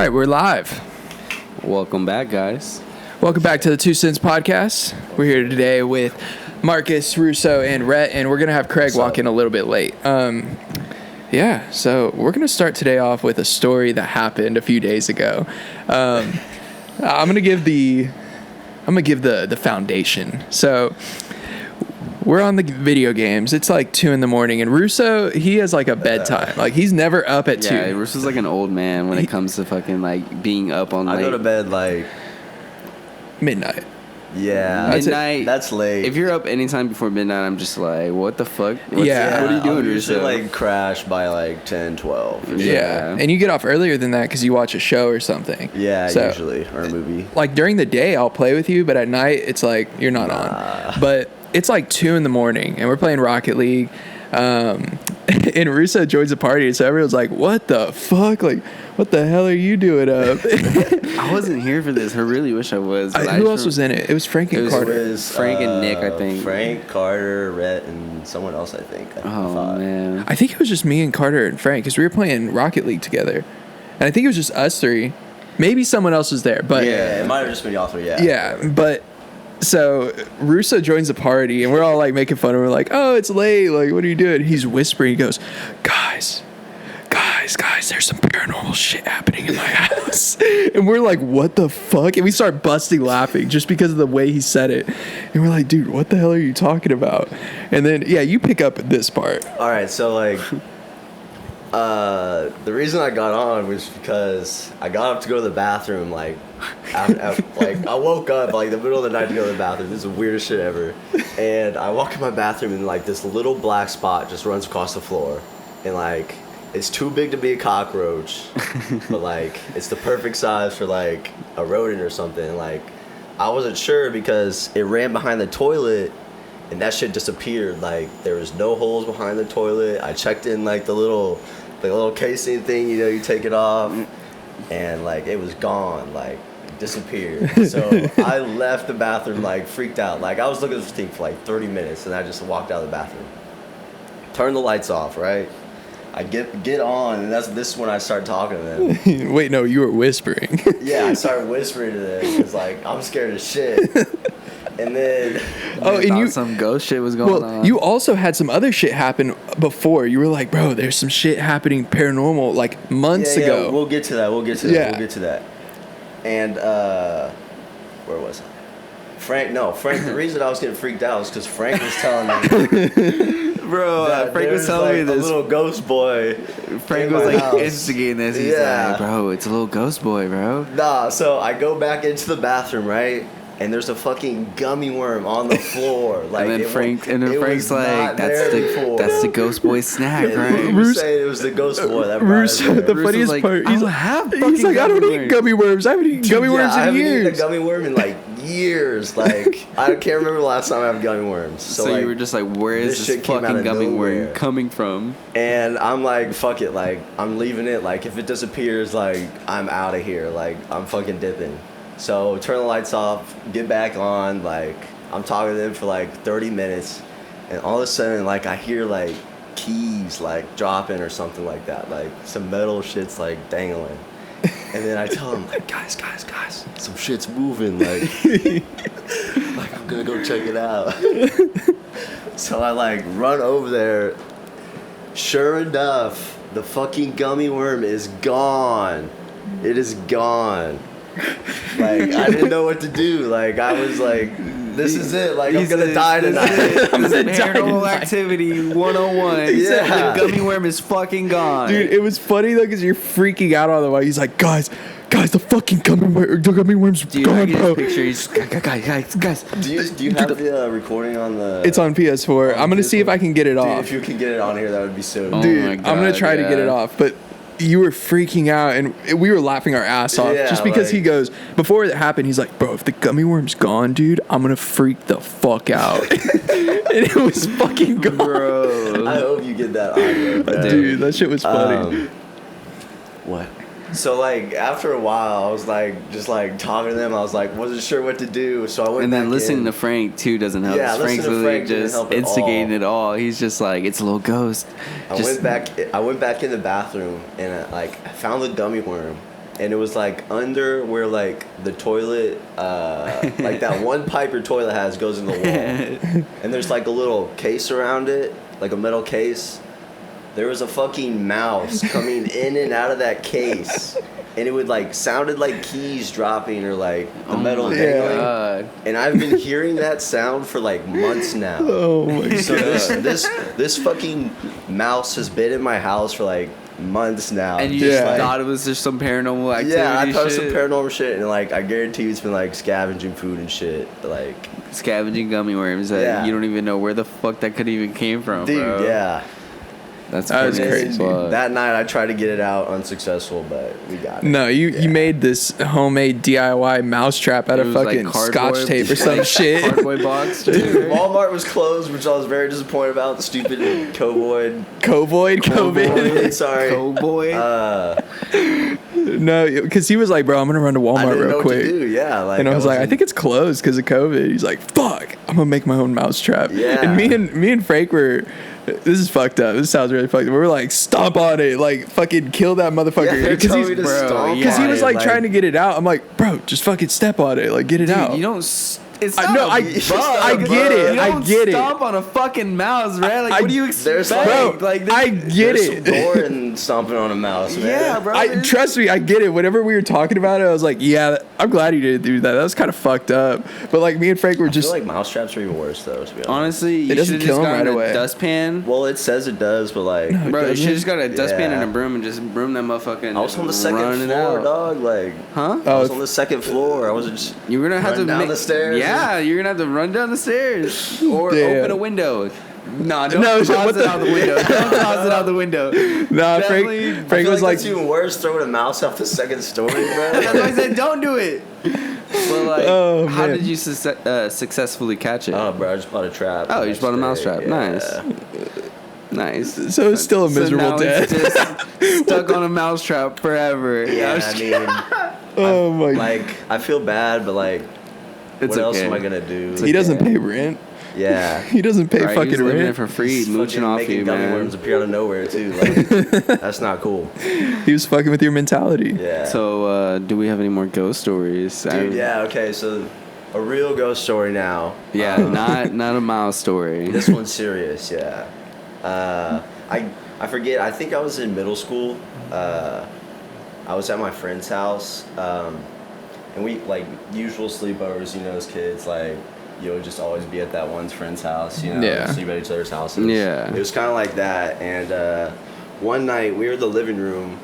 right, we're live. Welcome back, guys. Welcome back to the Two Cents Podcast. We're here today with Marcus, Russo, and Rhett, and we're going to have Craig walk in a little bit late. So we're going to start today off with a story that happened a few days ago. I'm going to give the foundation. So we're on the video games. It's like 2 a.m, and Russo, he has like a bedtime. Like he's never up at 2. Yeah, Russo's like an old man when it comes to fucking like being up on. I go to bed like midnight. Yeah, midnight. That's late. If you're up anytime before midnight, I'm just like, what the fuck? Yeah. What are you doing, I usually Russo? like crash by like 10, 12. Yeah. And you get off earlier than that because you watch a show or something. Yeah, so, usually, or a movie. Like during the day, I'll play with you, but at night, it's like you're not on. But it's like 2 a.m, and we're playing Rocket League. And Russo joins the party, so everyone's like, what the fuck? Like, what the hell are you doing up? I wasn't here for this. I really wish I was. Who else was in it? It was Frank and Carter. It was Frank and Nick, I think. Frank, Carter, Rhett, and someone else, I think. Oh, man. I think it was just me and Carter and Frank, because we were playing Rocket League together. And I think it was just us three. Maybe someone else was there, but... Yeah, it might have just been y'all three, yeah. Yeah, but... So Russo joins the party and we're all like making fun of him. We're like, oh, it's late. Like, what are you doing? He's whispering. He goes, guys, there's some paranormal shit happening in my house. And we're like, what the fuck? And we start busting laughing just because of the way he said it. And we're like, dude, what the hell are you talking about? And then, yeah, you pick up this part. All right, so like, the reason I got on was because I got up to go to the bathroom, like, like I woke up like the middle of the night to go to the bathroom. This is the weirdest shit ever. And I walk in my bathroom and like this little black spot just runs across the floor, and like it's too big to be a cockroach, but like it's the perfect size for like a rodent or something. Like I wasn't sure because it ran behind the toilet. And that shit disappeared. Like there was no holes behind the toilet. I checked in like the little casing thing, you know, you take it off, and like it was gone, like disappeared. So I left the bathroom like freaked out. Like I was looking at this thing for like 30 minutes, and I just walked out of the bathroom. Turn the lights off, right? I get on, and this is when I started talking to them. Wait, no, you were whispering. Yeah, I started whispering to them. It's like I'm scared as shit. And then some ghost shit was going on. You also had some other shit happen before. You were like, bro, there's some shit happening paranormal like months ago. We'll get to that. We'll get to that. And where was I? Frank, the reason I was getting freaked out was because Frank was telling me, bro. Frank was telling me this. A little ghost boy. Frank was like instigating this. He's like, bro, it's a little ghost boy, bro. Nah, so I go back into the bathroom, right? And there's a fucking gummy worm on the floor. Like, and then Frank's like, that's the ghost boy snack, right? He was saying it was the ghost boy. That Russo, the funniest like, part, he's like, I don't eat gummy worms. I haven't eaten gummy worms in years. I haven't eaten a gummy worm in like years. Like, I can't remember the last time I had gummy worms. So like, you were just like, where is this fucking gummy worm coming from? And I'm like, fuck it. Like, I'm leaving it. Like, if it disappears, like, I'm out of here. Like, I'm fucking dipping. So turn the lights off, get back on, like I'm talking to them for like 30 minutes, and all of a sudden like I hear like keys like dropping or something like that, like some metal shit's like dangling. And then I tell them like, guys, some shit's moving, like I'm gonna go check it out. So I like run over there. Sure enough, the fucking gummy worm is gone. It is gone. Like I didn't know what to do. Like I was like, this is it. Like I'm gonna die tonight. I'm gonna die tonight. Activity 101. Yeah. The gummy worm is fucking gone. Dude, it was funny though because you're freaking out on the way. He's like, guys, the fucking gummy worm's gone, bro. Picture. He's guys. Do you have the recording on the? It's on PS4. I'm gonna see if I can get it off. If you can get it on here, that would be so. Dude, my God, I'm gonna try to get it off, but. You were freaking out, and we were laughing our ass off just because he goes, before it happened, he's like, bro, if the gummy worm's gone, dude, I'm going to freak the fuck out. And it was fucking gone. Bro. I hope you get that audio. Dude, that shit was funny. What? So, like, after a while, I was, like, just, like, talking to them. I was, like, wasn't sure what to do. So I went And then back listening to Frank, too, doesn't help. Yeah, Frank's literally just instigating it all. He's just like, it's a little ghost. I went back in the bathroom, and, I found the gummy worm. and it was like under where like the toilet, like that one pipe your toilet has goes in the wall, and there's like a little case around it, like a metal case. There was a fucking mouse coming in and out of that case. And it would like sounded like keys dropping or like the metal dangling. And I've been hearing that sound for like months now. Oh my god. So this fucking mouse has been in my house for like months now. And you just thought it was just some paranormal activity. Yeah, I thought it was some paranormal shit, and like I guarantee it's been like scavenging food and shit. Like scavenging gummy worms that you don't even know where the fuck that could even came from, dude, bro. yeah. That was crazy. That night I tried to get it out unsuccessul, but we got it. No, you made this homemade DIY mousetrap out of fucking like Scotch tape or some shit. Cardboard box. Dude, Walmart was closed, which I was very disappointed about. The stupid COVID. Sorry. Cowboy. No, because he was like, bro, I'm going to run to Walmart real quick. Yeah, like, and I was like, I think it's closed because of COVID. He's like, fuck, I'm going to make my own mousetrap. Yeah. And me and Frank were... This is fucked up. This sounds really fucked up. We were like, stomp on it. Like, fucking kill that motherfucker. Because he was like trying to get it out. I'm like, bro, just fucking step on it. Like, get it out. You don't... It's not I get it. I get it. Stomp on a fucking mouse, right? Like, what do you expect? Bro, I get it. There's some gore in stomping on a mouse, man. Yeah, bro. Trust me, I get it. Whenever we were talking about it, I was like, yeah, I'm glad you didn't do that. That was kind of fucked up. But like me and Frank were just... I feel like mousetraps are even worse, though, to be honest. Honestly, you should have just gotten a dustpan. Well, it says it does, but like... Bro, you should have just got a dustpan and a broom and just broom that motherfucking... I was on the second floor, dog. Like... Huh? I was on the second floor. I was just... You were going to have to down the stairs. Yeah, you're going to have to run down the stairs or open a window. Don't toss it out the window. Don't toss it out the window. Nah, Frank was like, it's even worse throwing a mouse off the second story, bro. That's why I said don't do it. But like, how did you successfully catch it? Oh, bro, I just bought a trap. Oh, you just bought a mouse trap. Yeah. Nice. So it's still a miserable death. It's just stuck on a mouse trap forever. Yeah, I mean, oh my. Like, I feel bad, but like, what else am I gonna do? He doesn't pay rent. Yeah. He doesn't pay fucking he's living rent. it for free, mooching off you, man. Gummy worms appear out of nowhere too. Like, that's not cool. He was fucking with your mentality. Yeah. So, do we have any more ghost stories? Dude, yeah. Okay, so a real ghost story now. Yeah, not a mouse story. This one's serious. Yeah. I forget. I think I was in middle school. I was at my friend's house, and we like usual sleepovers. You know, as kids, like you'll just always be at that one's friend's house. You know, sleep at each other's houses. Yeah. It was kind of like that. And one night we were in the living room.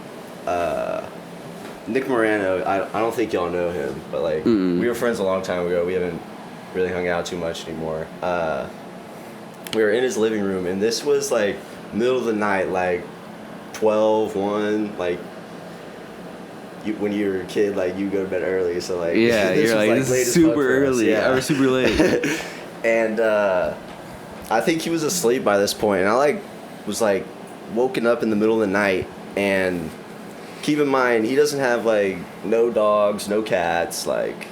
Nick Morano. I don't think y'all know him, but like we were friends a long time ago. We haven't really hung out too much anymore. We were in his living room, and this was like middle of the night, like 12, 1, like when you were a kid, like you go to bed early, so like you're like this is super early, or super late. And I think he was asleep by this point, and I like was like woken up in the middle of the night. And keep in mind, he doesn't have like no dogs, no cats, like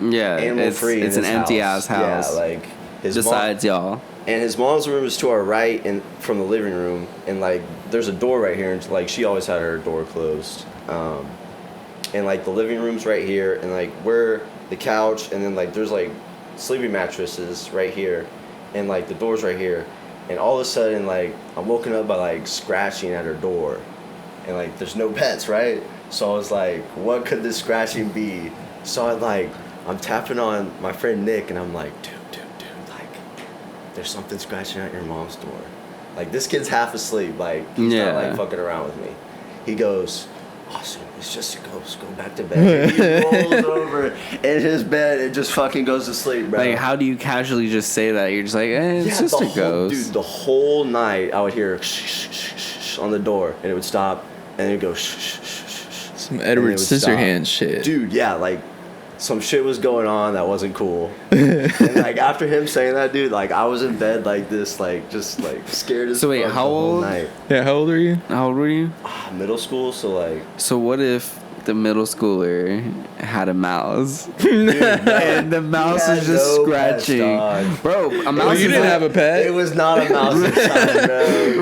animal free. It's an empty ass house. Yeah, like besides y'all. And his mom's room is to our right and from the living room, and like there's a door right here, and like she always had her door closed. And like the living room's right here, and like we're the couch, and then like there's like sleeping mattresses right here, and like the door's right here, and all of a sudden like I'm woken up by like scratching at her door, and like there's no pets, right? So I was like, what could this scratching be? So I'm tapping on my friend Nick, and I'm like, dude, like there's something scratching at your mom's door. Like this kid's half asleep, like he's not like fucking around with me. He goes, awesome, it's just a ghost, go back to bed. He rolls over in his bed and just fucking goes to sleep, bro. Like, how do you casually just say that? You're just like, it's just a ghost. Dude, the whole night I would hear shh, shh, shh, shh, shh on the door, and it would stop, and it would go shh, shh, shh, shh, shh. Some Edward Scissorhands shit. Dude, yeah, like some shit was going on that wasn't cool. And like after him saying that, dude, like I was in bed like this, like just like scared as fuck. So wait, how old? Yeah, how old are you? How old were you? Middle school, so like. So what if the middle schooler had a mouse? Dude, and the mouse is just scratching. Bro, a mouse. Well, you didn't have a pet. It was not a mouse inside, bro.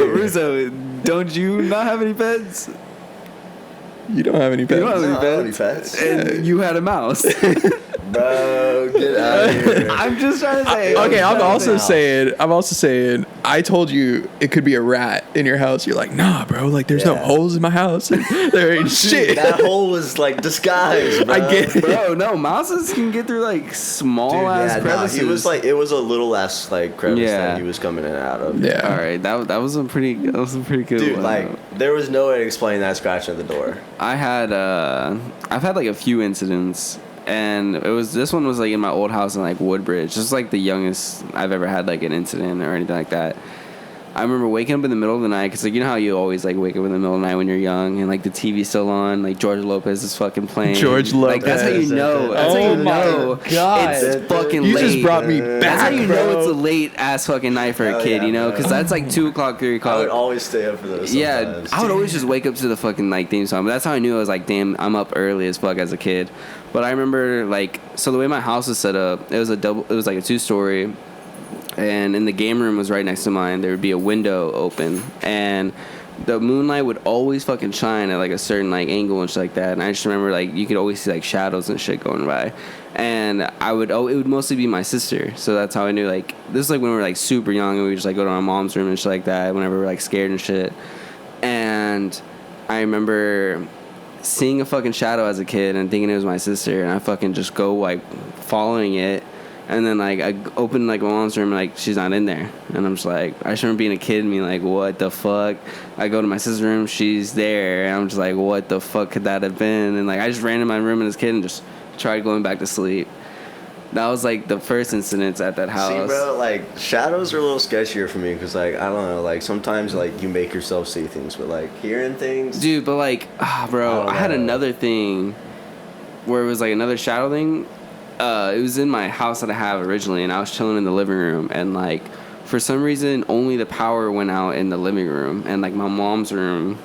Russo, don't you not have any pets? You don't have any pets. You don't have I don't have any pets. And you had a mouse. Bro, get out of here. I'm just trying to say. Okay, I'm also saying, I told you it could be a rat in your house. You're like, nah, bro. Like, there's no Yeah. holes in my house. There ain't shit. That hole was like disguised, bro. I get it. Bro, no, mouses can get through like small ass crevices. He was like, it was a little ass like crevice Yeah. that he was coming in and out of. Yeah. All right, that was a pretty good Dude, one. like, there was no way to explain that scratch at the door. I've had like a few incidents, and this one was like in my old house in like Woodbridge. This is like the youngest I've ever had like an incident or anything like that. I remember waking up in the middle of the night, because like, you know how you always like wake up in the middle of the night when you're young, and like the TV's still on, like George Lopez is fucking playing. George Lopez. Like that's how you know. That's how you know God. it's fucking You late. just brought me back. That's how you bro. know it's a late ass fucking night for a Hell kid, yeah, you know, bro. because that's like 2 o'clock, 3 I o'clock. would always stay up for those Yeah, sometimes. I would always just wake up to the fucking like theme song. But that's how I knew I was like, damn, I'm up early as fuck as a kid. But I remember like, so the way my house was set up, it was like a 2-story, and in the game room was right next to mine. There would be a window open, and the moonlight would always fucking shine at like a certain like angle and shit like that. And I just remember like you could always see like shadows and shit going by. And it would mostly be my sister. So that's how I knew like this is like when we were like super young and we would just like go to our mom's room and shit like that whenever we were like scared and shit. And I remember seeing a fucking shadow as a kid and thinking it was my sister, and I fucking just go like following it. And then, like, I open, like, my mom's room, and, like, she's not in there. And I'm just like, I just remember being a kid and being like, what the fuck? I go to my sister's room, she's there. And I'm just like, what the fuck could that have been? And, like, I just ran in my room as a kid and just tried going back to sleep. That was, like, the first incidents at that house. See, bro, like, shadows are a little sketchier for me because, like, I don't know, like, sometimes, like, you make yourself see things, but, like, hearing things. Dude, but, like, bro, I had know. another thing where it was, like, another shadow thing. It was in my house that I have originally, and I was chilling in the living room, and like for some reason only the power went out in the living room, and like my mom's room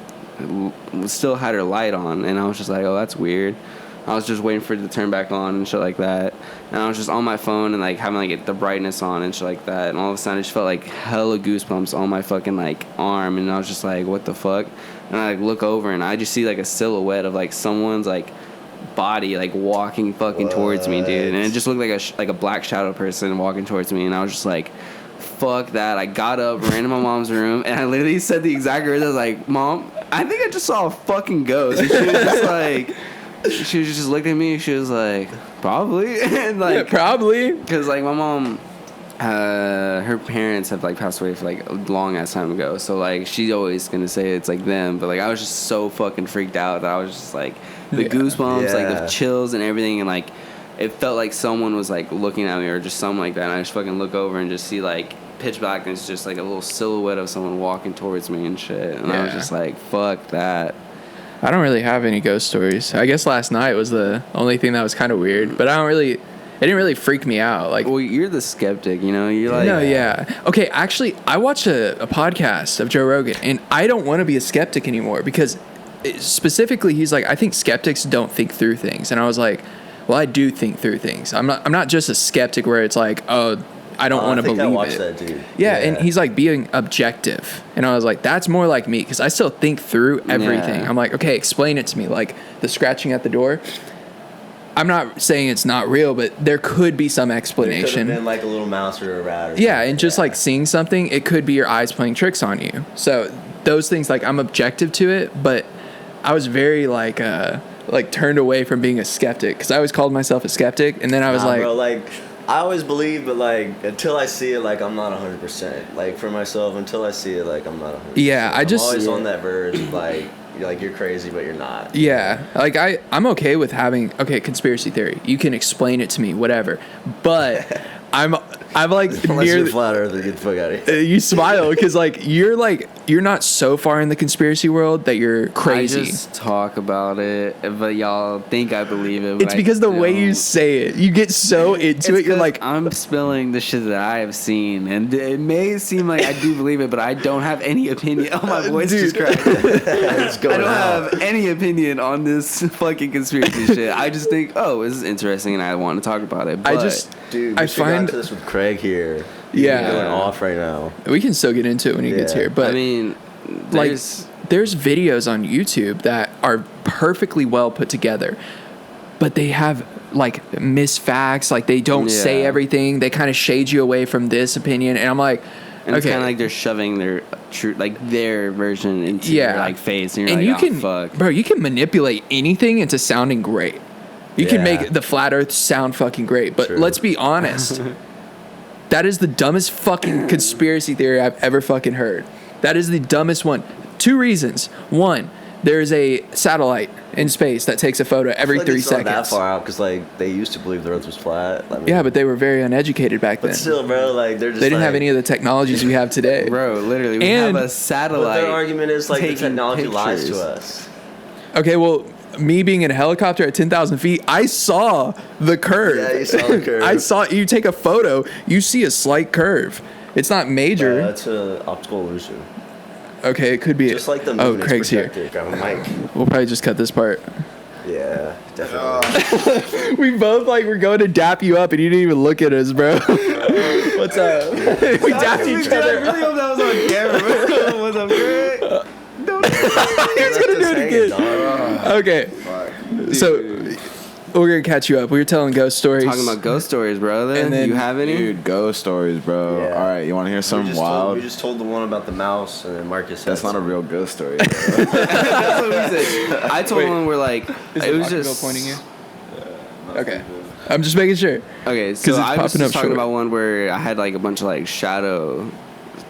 still had her light on, and I was just like, oh, that's weird. I was just waiting for it to turn back on and shit like that, and I was just on my phone and like having like the brightness on and shit like that, and all of a sudden I just felt like hella goosebumps on my fucking like arm, and I was just like, what the fuck? And I like look over and I just see like a silhouette of like someone's like body like walking fucking towards me, dude, and it just looked like a black shadow person walking towards me, and I was just like, fuck that. I got up, ran to my mom's room, and I literally said the exact words. I was like, Mom, I think I just saw a fucking ghost. And she was just like, she was just looked at me, she was like, probably. And like, Yeah, probably. because like my mom, her parents have like passed away for like a long ass time ago, so like she's always gonna say it's like them, but like I was just so fucking freaked out that I was just like the goosebumps, like the chills and everything, and like it felt like someone was like looking at me or just something like that, and I just fucking look over and just see like pitch black, and it's just like a little silhouette of someone walking towards me and shit, and I was just like, fuck that. I don't really have any ghost stories. I guess last night was the only thing that was kind of weird, but it didn't really freak me out. Like, Well, you're the skeptic, you know? You're like, no, yeah. Okay, actually, I watched a podcast of Joe Rogan, and I don't want to be a skeptic anymore because specifically he's like, I think skeptics don't think through things. And I was like, well, I do think through things. I'm not just a skeptic where it's like, oh, I don't want to believe I watched it. that, dude. Yeah, and he's like being objective. And I was like, that's more like me because I still think through everything. Yeah. I'm like, okay, explain it to me. Like the scratching at the door. I'm not saying it's not real, but there could be some It could explanation. have been like a little mouse or a rat. Or Yeah, something. and just like seeing something, it could be your eyes playing tricks on you. So those things, like I'm objective to it, but I was very like turned away from being a skeptic because I always called myself a skeptic, and then I was like, bro, like I always believe, but like until I see it, like I'm not 100%. Like for myself, until I see it, like I'm not 100%. Yeah, I'm always on that verge of like you're crazy, but you're not. yeah, like I'm okay with having conspiracy theory. You can explain it to me, whatever, but I'm like Unless near you're a flat earther, get the fuck out of here. you smile because you're not so far in the conspiracy world that you're crazy. I just talk about it, but y'all think I believe it. But It's because the way you don't. say it, you get so into it. You're 'cause like, I'm spilling the shit that I have seen, and it may seem like I do believe it, but I don't have any opinion. Oh, my voice just cracked. It's I going don't out. have any opinion on this fucking conspiracy shit. I just think, oh, this is interesting, and I want to talk about it. But Dude, I we should got find into this with Craig here. Yeah. He's going off right now. we can still get into it when he gets Yeah. here, but I mean, like there's there's videos on YouTube that are perfectly well put together, but they have like misfacts. Like they don't say everything. They kind of shade you away from this opinion, and I'm like, and it's kind of like they're shoving their true, like their version into your like face, and you're like, you oh, can, fuck, bro. You can manipulate anything into sounding great. You can make the flat Earth sound fucking great, but let's be honest. That is the dumbest fucking conspiracy theory I've ever fucking heard. That is the dumbest one. 2 reasons. One, there's a satellite in space that takes a photo every 3 seconds. Not that far out because like they used to believe the Earth was flat. I mean, yeah, but they were very uneducated back then. But still, bro, like they're just. They didn't have any of the technologies we have today. Bro, literally, we have a satellite. But their argument is like the technology pictures. lies to us. Okay, well, me being in a helicopter at 10,000 feet, I saw the curve. Yeah, you saw the curve. I saw, you take a photo, you see a slight curve. It's not major. That's an optical illusion. Okay, it could be. Just like the moon Craig's here. Grab a mic. We'll probably just cut this part. Yeah, definitely. We both like were going to dap you up, and you didn't even look at us, bro. What's up? We dapped each other. I really hope that was on camera. What's up, Greg? He's gonna do it again. Okay, so we're gonna catch you up. We were telling ghost stories. Talking about ghost stories, brother. And then, you have any? Dude, ghost stories, bro. Yeah. All right, you want to hear something wild? We just told the one about the mouse, and then Marcus said That's not a real ghost story. Bro. That's what we said. I told him we're like, it was just pointing you. Okay, I'm just making sure. Okay, so I was popping just up talking short. about one where I had like a bunch of like shadow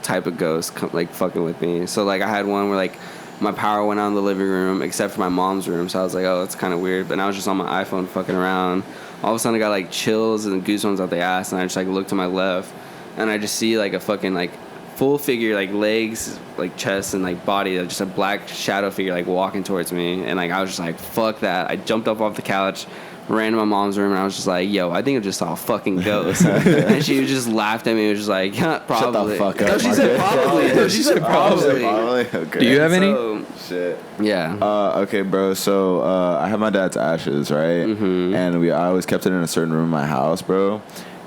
type of ghosts like fucking with me. So like I had one where like my power went out in the living room except for my mom's room. So I was like, oh, that's kind of weird. But I was just on my iPhone fucking around. All of a sudden I got like chills and goosebumps out the ass, and I just like look to my left, and I just see like a fucking like full figure, like legs, like chest and like body, like just a black shadow figure like walking towards me. And like I was just like, fuck that. I jumped up off the couch, ran to my mom's room, and I was just like, yo, I think I just saw a fucking ghost. And she just laughed at me and was just like, yeah, probably. Shut the fuck up. No, she said probably. No, she said probably. Okay. Do you have any? So, Shit. yeah. Okay, bro. So I have my dad's ashes, right? Mm-hmm. And I always kept it in a certain room in my house, bro.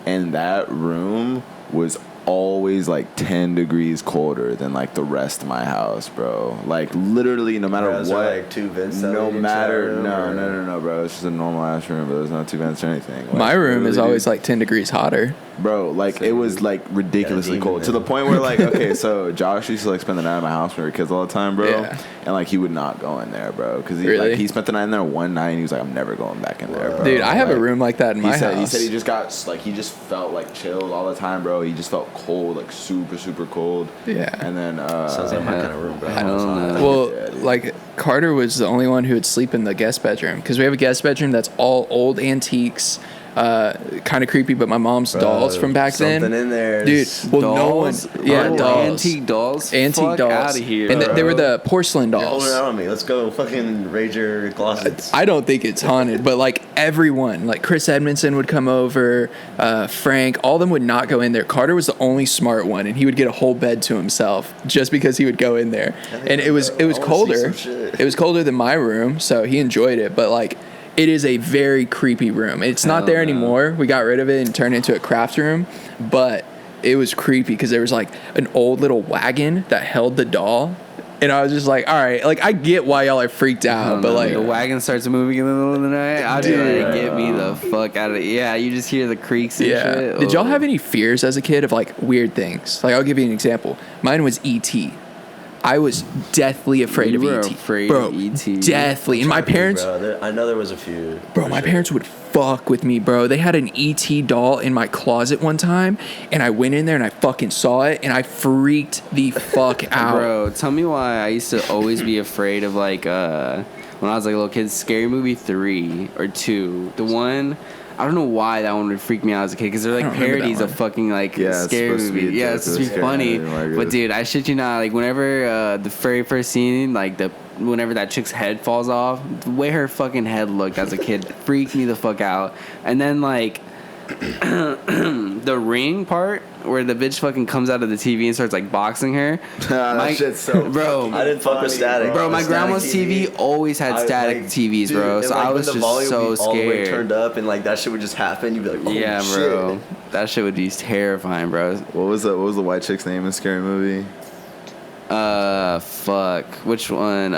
And that room was always like 10 degrees colder than like the rest of my house, bro. Like literally, no matter Is what. there, like 2 vents. No matter, no, bro. It's just a normal ass room, but there's not 2 vents or anything. Like, My room is literally, always dude, like 10 degrees hotter. bro, like it was like ridiculously demon cold to in the it. point where like, okay, so Josh used to like spend the night at my house when we were kids all the time, bro. Yeah. And like he would not go in there, bro, because Really? like, he spent the night in there one night and he was like, I'm never going back in there, bro. Dude, I have a Like, room like that in my he said, house. He said he just got like he just felt like chills all the time, bro. He just felt cold, like super cold. Yeah. And then Sounds like my kind of room, bro. I don't know. Well, Yeah, dude. like Carter was the only one who would sleep in the guest bedroom because we have a guest bedroom that's all old antiques, kind of creepy. But my mom's dolls from back then, Something in there. dude. Well, dolls? no one, yeah, Oh, dolls, Antique dolls? antique Fuck dolls, outta here, and bro. they were the porcelain You're holding dolls. out on me. Let's go fucking raid your closets. I don't think it's haunted, but like everyone, like Chris Edmondson would come over, Frank, all of them would not go in there. Carter was the only smart one, and he would get a whole bed to himself just because he would go in there. And it was I wanna see colder. some shit. It was colder than my room, so he enjoyed it. But like, it is a very creepy room. It's not Hell there no. anymore. We got rid of it and turned it into a craft room, but it was creepy because there was like an old little wagon that held the doll. And I was just like, all right, like I get why y'all are freaked out, but like the wagon starts moving in the middle of the night. I'd be Dude. like, get me the fuck out of it. Yeah, you just hear the creaks and yeah. shit. Did y'all Oh. have any fears as a kid of like weird things? Like I'll give you an example. Mine was E.T. I was deathly afraid You of were E.T. afraid Bro, of E.T.? deathly. And my parents, Bro, I know there was a few. bro, for my sure. parents would fuck with me, bro. They had an E.T. doll in my closet one time, and I went in there and I fucking saw it, and I freaked the fuck out. Bro, tell me why I used to always be afraid of like when I was like a little kid, Scary Movie 3 or 2. The one, I don't know why that one would freak me out as a kid because they're I like don't remember that parodies of one. fucking like Yeah, it's scary supposed to be movie. a Yeah, joke it's supposed to be of funny. scary movie, But dude, I shit you not, like whenever the very first scene, like whenever that chick's head falls off, the way her fucking head looked as a kid freaked me the fuck out. And then like the ring part where the bitch fucking comes out of the TV and starts like boxing her. that shit's so Bro, I didn't fuck with static. Bro, my The grandma's static TV always had static TVs, dude, bro. and, So like, I when was the just volume so would be all the way scared. turned up, and like that shit would just happen. You'd be like, oh, Yeah, shit. bro. That shit would be terrifying, bro. What was the white chick's name in Scary Movie? Fuck. Which one?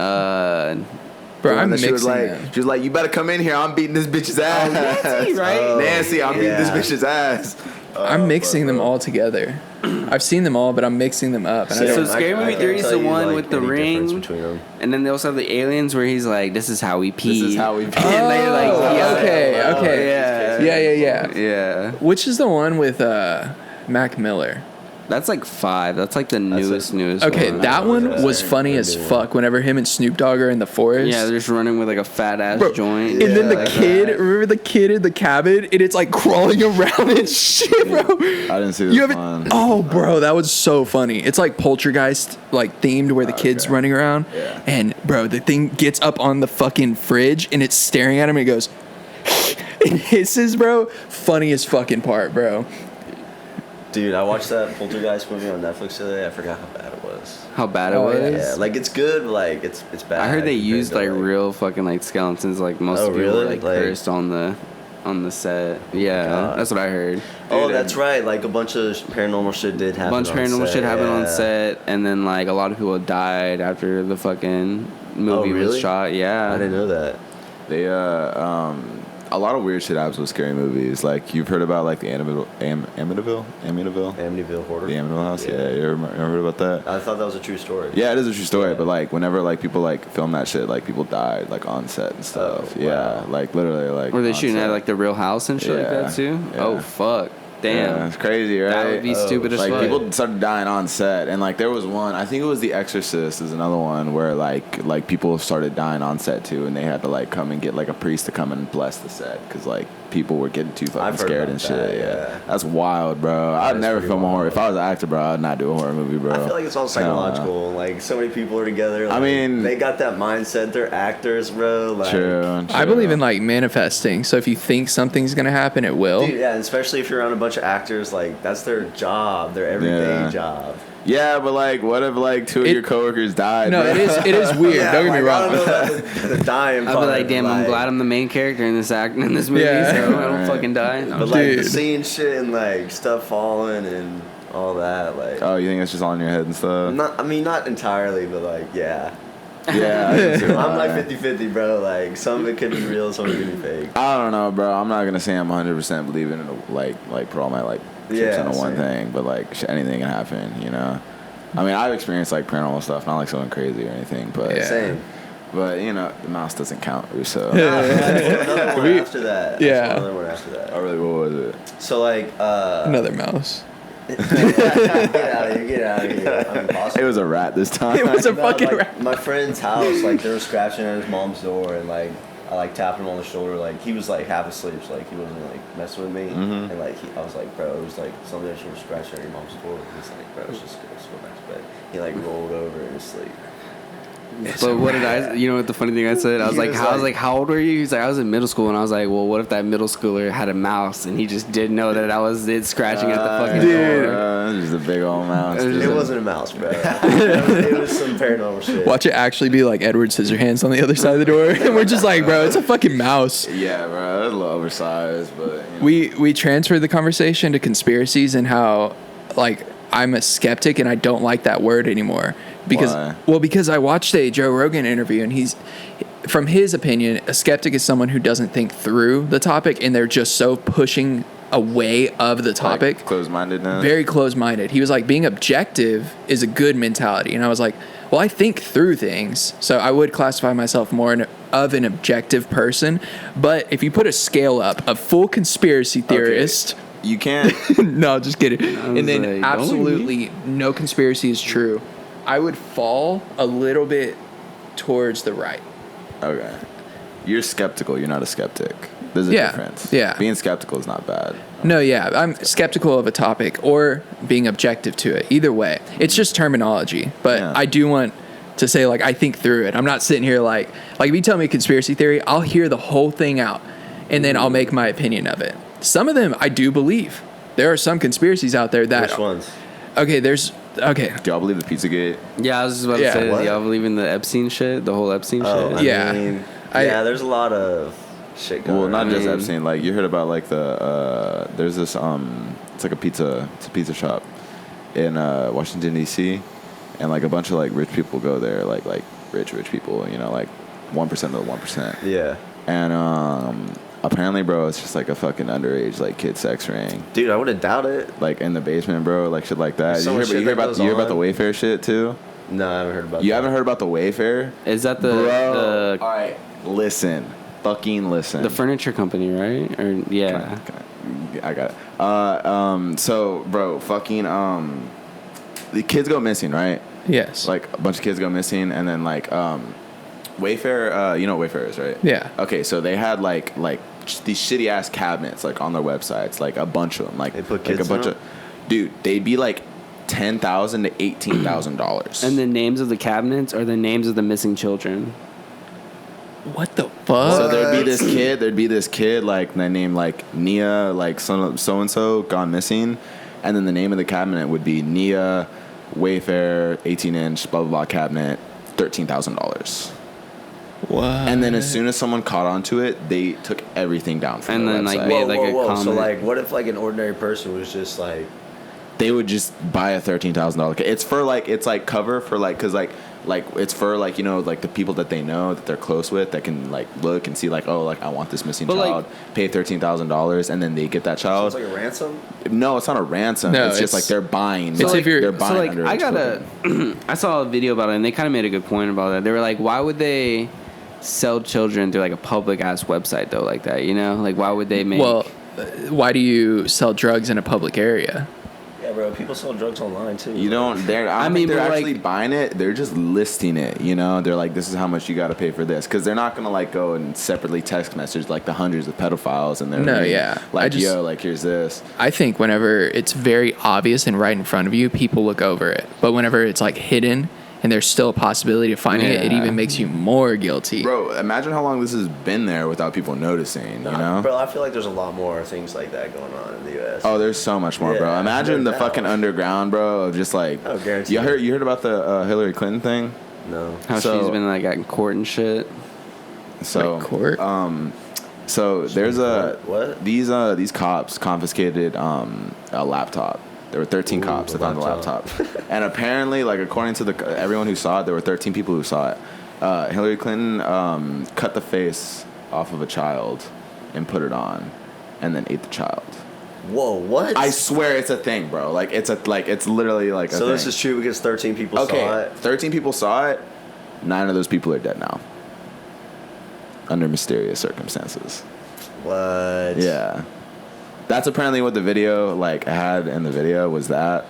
Bro, The one I'm that she was mixing like, them. she was like, you better come in here. I'm beating this bitch's ass. Nancy, right? Nancy, I'm beating this yeah. bitch's ass. I'm mixing them all together. I've seen them all, but I'm mixing them up. And I So don't, Scary Movie can't 3 is tell the you, one like, with the any difference ring. between them. And then they also have the aliens where he's like, "This is how we pee." This is how we pee. And they like, yeah, okay. yeah, Yeah. yeah. Which is the one with Mac Miller? That's like 5. That's like the newest Okay, one. that one Yeah. was funny as fuck whenever him and Snoop Dogg are in the forest. Yeah, they're just running with like a fat ass Bro, joint. and then the like kid, that. remember the kid in the cabin, and it's like crawling around and shit, bro. I didn't see this You haven't? one. Oh, bro, that was so funny. It's like Poltergeist, like themed, where the kid's Okay. running around, Yeah. and bro, the thing gets up on the fucking fridge, and it's staring at him, and it goes, and hisses, bro. Funniest fucking part, bro. Dude, I watched that Poltergeist movie on Netflix the other day. I forgot how bad it was. How bad it Oh, was. yeah. Yeah, like it's good, but like it's bad. I heard they compared used to, like real fucking like skeletons. Like most Oh, of people were really? like Like- cursed on the set. Yeah, God. that's what I heard. Oh, Dude, that's right. Like a bunch of paranormal shit did A happen. bunch of on paranormal set, shit happened on yeah. set, and then like a lot of people died after the fucking movie was really? shot. Yeah, I didn't know that. They a lot of weird shit happens with scary movies. Like you've heard about like the Amityville Amityville Hoarder. the Amityville house. Yeah, Yeah. you ever heard about that? I thought that was a true story. Yeah, it is a true story. Yeah. But like whenever like people like film that shit, like people died like on set and stuff. Oh, Yeah, wow. like literally like. were they on shooting set. at like the real house and shit like Yeah, that too? yeah. Oh fuck, damn, Yeah, it's crazy, right? that would be Oh, stupid as Like fuck. people started dying on set, and like there was one. I think it was The Exorcist. Is another one where like people started dying on set too, and they had to like come and get like a priest to come and bless the set because like people were getting too fucking I've heard scared about and shit. that, Yeah. yeah. That's wild, bro. I'd is never pretty film a horror. wild. If I was an actor, bro, I'd not do a horror movie, bro. I feel like it's all psychological. Like so many people are together. Like, mean- they got that mindset. They're actors, bro. Like, True. I believe in like manifesting. So if you think something's gonna happen, it will. Dude, yeah, and especially if you're around a bunch of actors, like that's their job, their everyday Yeah. job. Yeah, but like, what if like two of your coworkers died? No, bro? it is weird. Yeah, don't get me like, I wrong. don't know about the dying I'd part. be like, damn, I'm like- glad I'm the main character in this movie, Yeah. so I don't Right. fucking die. But like the Dude. seeing shit and like stuff falling and all that, like. Oh, you think it's just all in your head and stuff? Not, I mean, not entirely, but like, yeah. Yeah. I can see I'm why. like 50-50, bro. Like, some of it could be real, some of it could be fake. I don't know, bro. I'm not gonna say I'm 100% believing in like put all my like chips Yeah, into one same. thing, but like anything can happen, you know. I mean, I've experienced like paranormal stuff, not like something crazy or anything, but Yeah. Same. but you know, the mouse doesn't count, Russo. Another one We- after that. yeah. Another one after that. Oh, really? What was it? So, like, Another mouse. get out of here, get out of here. I'm impossible. It was a rat this time. It was a No, fucking like, rat. my friend's house, like they were scratching at his mom's door, and like I like tapped him on the shoulder, like he was like half asleep, so like he wasn't like messing with me, Mhm. and like I was like, bro, it was like something that you were scratching at your mom's door. He's like, bro, let's just go back to bed. He like rolled over in his sleep. But what did I? You know what the funny thing I said? I was He like, was how, I was like- like, how old were you? He's like, I was in middle school, and I was like, well, what if that middle schooler had a mouse and he just didn't know that I was scratching at the fucking Dude. door? Just a big old mouse. It was dude. It wasn't a mouse, bro. it was some paranormal shit. Watch it actually be like Edward Scissorhands on the other side of the door, and we're just like, bro, it's a fucking mouse. Yeah, bro. It was a little oversized, but you know. We transferred the conversation to conspiracies and how like I'm a skeptic and I don't like that word anymore because I watched a Joe Rogan interview and he's from his opinion a skeptic is someone who doesn't think through the topic and they're just so pushing away of the topic. Like, closed-mindedness. Very close-minded. He was like, being objective is a good mentality. And I was like, well, I think through things. So I would classify myself more of an objective person. But if you put a scale up of full conspiracy theorist, You can't. no, just kidding. was And then like, don't absolutely no conspiracy is true. I would fall a little bit towards the right. Okay. You're skeptical. You're not a skeptic. There's a Yeah, difference. yeah. Being skeptical is not bad. No, yeah, I'm skeptical of a topic or being objective to it. Either way, it's just terminology. But Yeah. I do want to say, like, I think through it. I'm not sitting here like if you tell me a conspiracy theory, I'll hear the whole thing out, and then I'll make my opinion of it. Some of them I do believe. There are some conspiracies out there that. Which ones? Okay, okay. Do y'all believe the Pizzagate? Yeah, I was just about Yeah. to say, What? y'all believe in the Epstein shit, the whole Epstein Oh, shit? I Yeah. mean, I- yeah, there's a lot of shit going Well, on. not just Mm. Epstein. Like you heard about like the there's this it's like a pizza shop in Washington D.C. and like a bunch of like rich people go there, like rich people, you know, like 1% of the 1%. Yeah. And apparently, bro, it's just like a fucking underage like kid sex ring. Dude, I wouldn't doubt it. Like in the basement, bro, like shit like that. There's so You much hear shit that about goes you hear about the on. Wayfair shit too? No, I haven't heard about You that. haven't heard about the Wayfair? Is that the Bro, all right, listen, fucking listen. the furniture company, right? Or yeah. I got it. So, bro, fucking, the kids go missing, right? Yes. Like a bunch of kids go missing, and then like, Wayfair, you know what Wayfair is, right? Yeah. Okay, so they had like these shitty ass cabinets like on their websites, like a bunch of them, like They put like kids a bunch in of, dude, they'd be like $10,000 to $18,000. And the names of the cabinets are the names of the missing children. What the fuck? So there'd be this kid like named like Nia, like so and so gone missing, and then the name of the cabinet would be Nia Wayfair 18-inch blah blah blah cabinet, $13,000. What? And then as soon as someone caught onto it, they took everything down from And the then, website. like, made, like, a So comment. like, what if like an ordinary person was just like, They would just buy a $13,000. It's for like it's like cover for like because like it's for like, you know, like the people that they know that they're close with that can like look and see like, oh, like I want this missing But, like- child, pay $13,000, and then they get that so child. it's like a ransom? No, it's not a ransom. No, it's just like it's- they're buying. it's like, if you're- they're So buying like underage I got children. I saw a video about it, and they kind of made a good point about that. They were like, why would they sell children through like a public ass website though, like that? You know, like why would they make? Well, why do you sell drugs in a public area? Yeah, bro. People sell drugs online too. You don't. They're. I I don't mean, think they're but, like- actually buying it. They're just listing it. You know, they're like, this is how much you got to pay for this, because they're not gonna like go and separately text message like the hundreds of pedophiles and they're No, like, yeah. like I just- yo, like here's this. I think whenever it's very obvious and right in front of you, people look over it. But whenever it's like hidden and there's still a possibility of finding it, it Yeah. even makes you more guilty. Bro, imagine how long this has been there without people noticing. You know. Bro, I feel like there's a lot more things like that going on in the U.S. Oh, there's so much more, bro. Yeah, Imagine no the doubt. fucking underground, bro, of just like. Oh, guaranteed. You heard about the Hillary Clinton thing? No. how so- she's been like at court and shit. So Like court? So there's a What? these cops confiscated a laptop. There were 13 Ooh, cops a that found the laptop, and apparently, like according to everyone who saw it, there were 13 people who saw it. Hillary Clinton cut the face off of a child and put it on, and then ate the child. Whoa, what? I swear it's a thing, bro. Like it's literally like a so thing. this is true because 13 people saw Okay, it. 13 people saw it. 9 of those people are dead now, under mysterious circumstances. What? Yeah, that's apparently what the video like had in the video was that.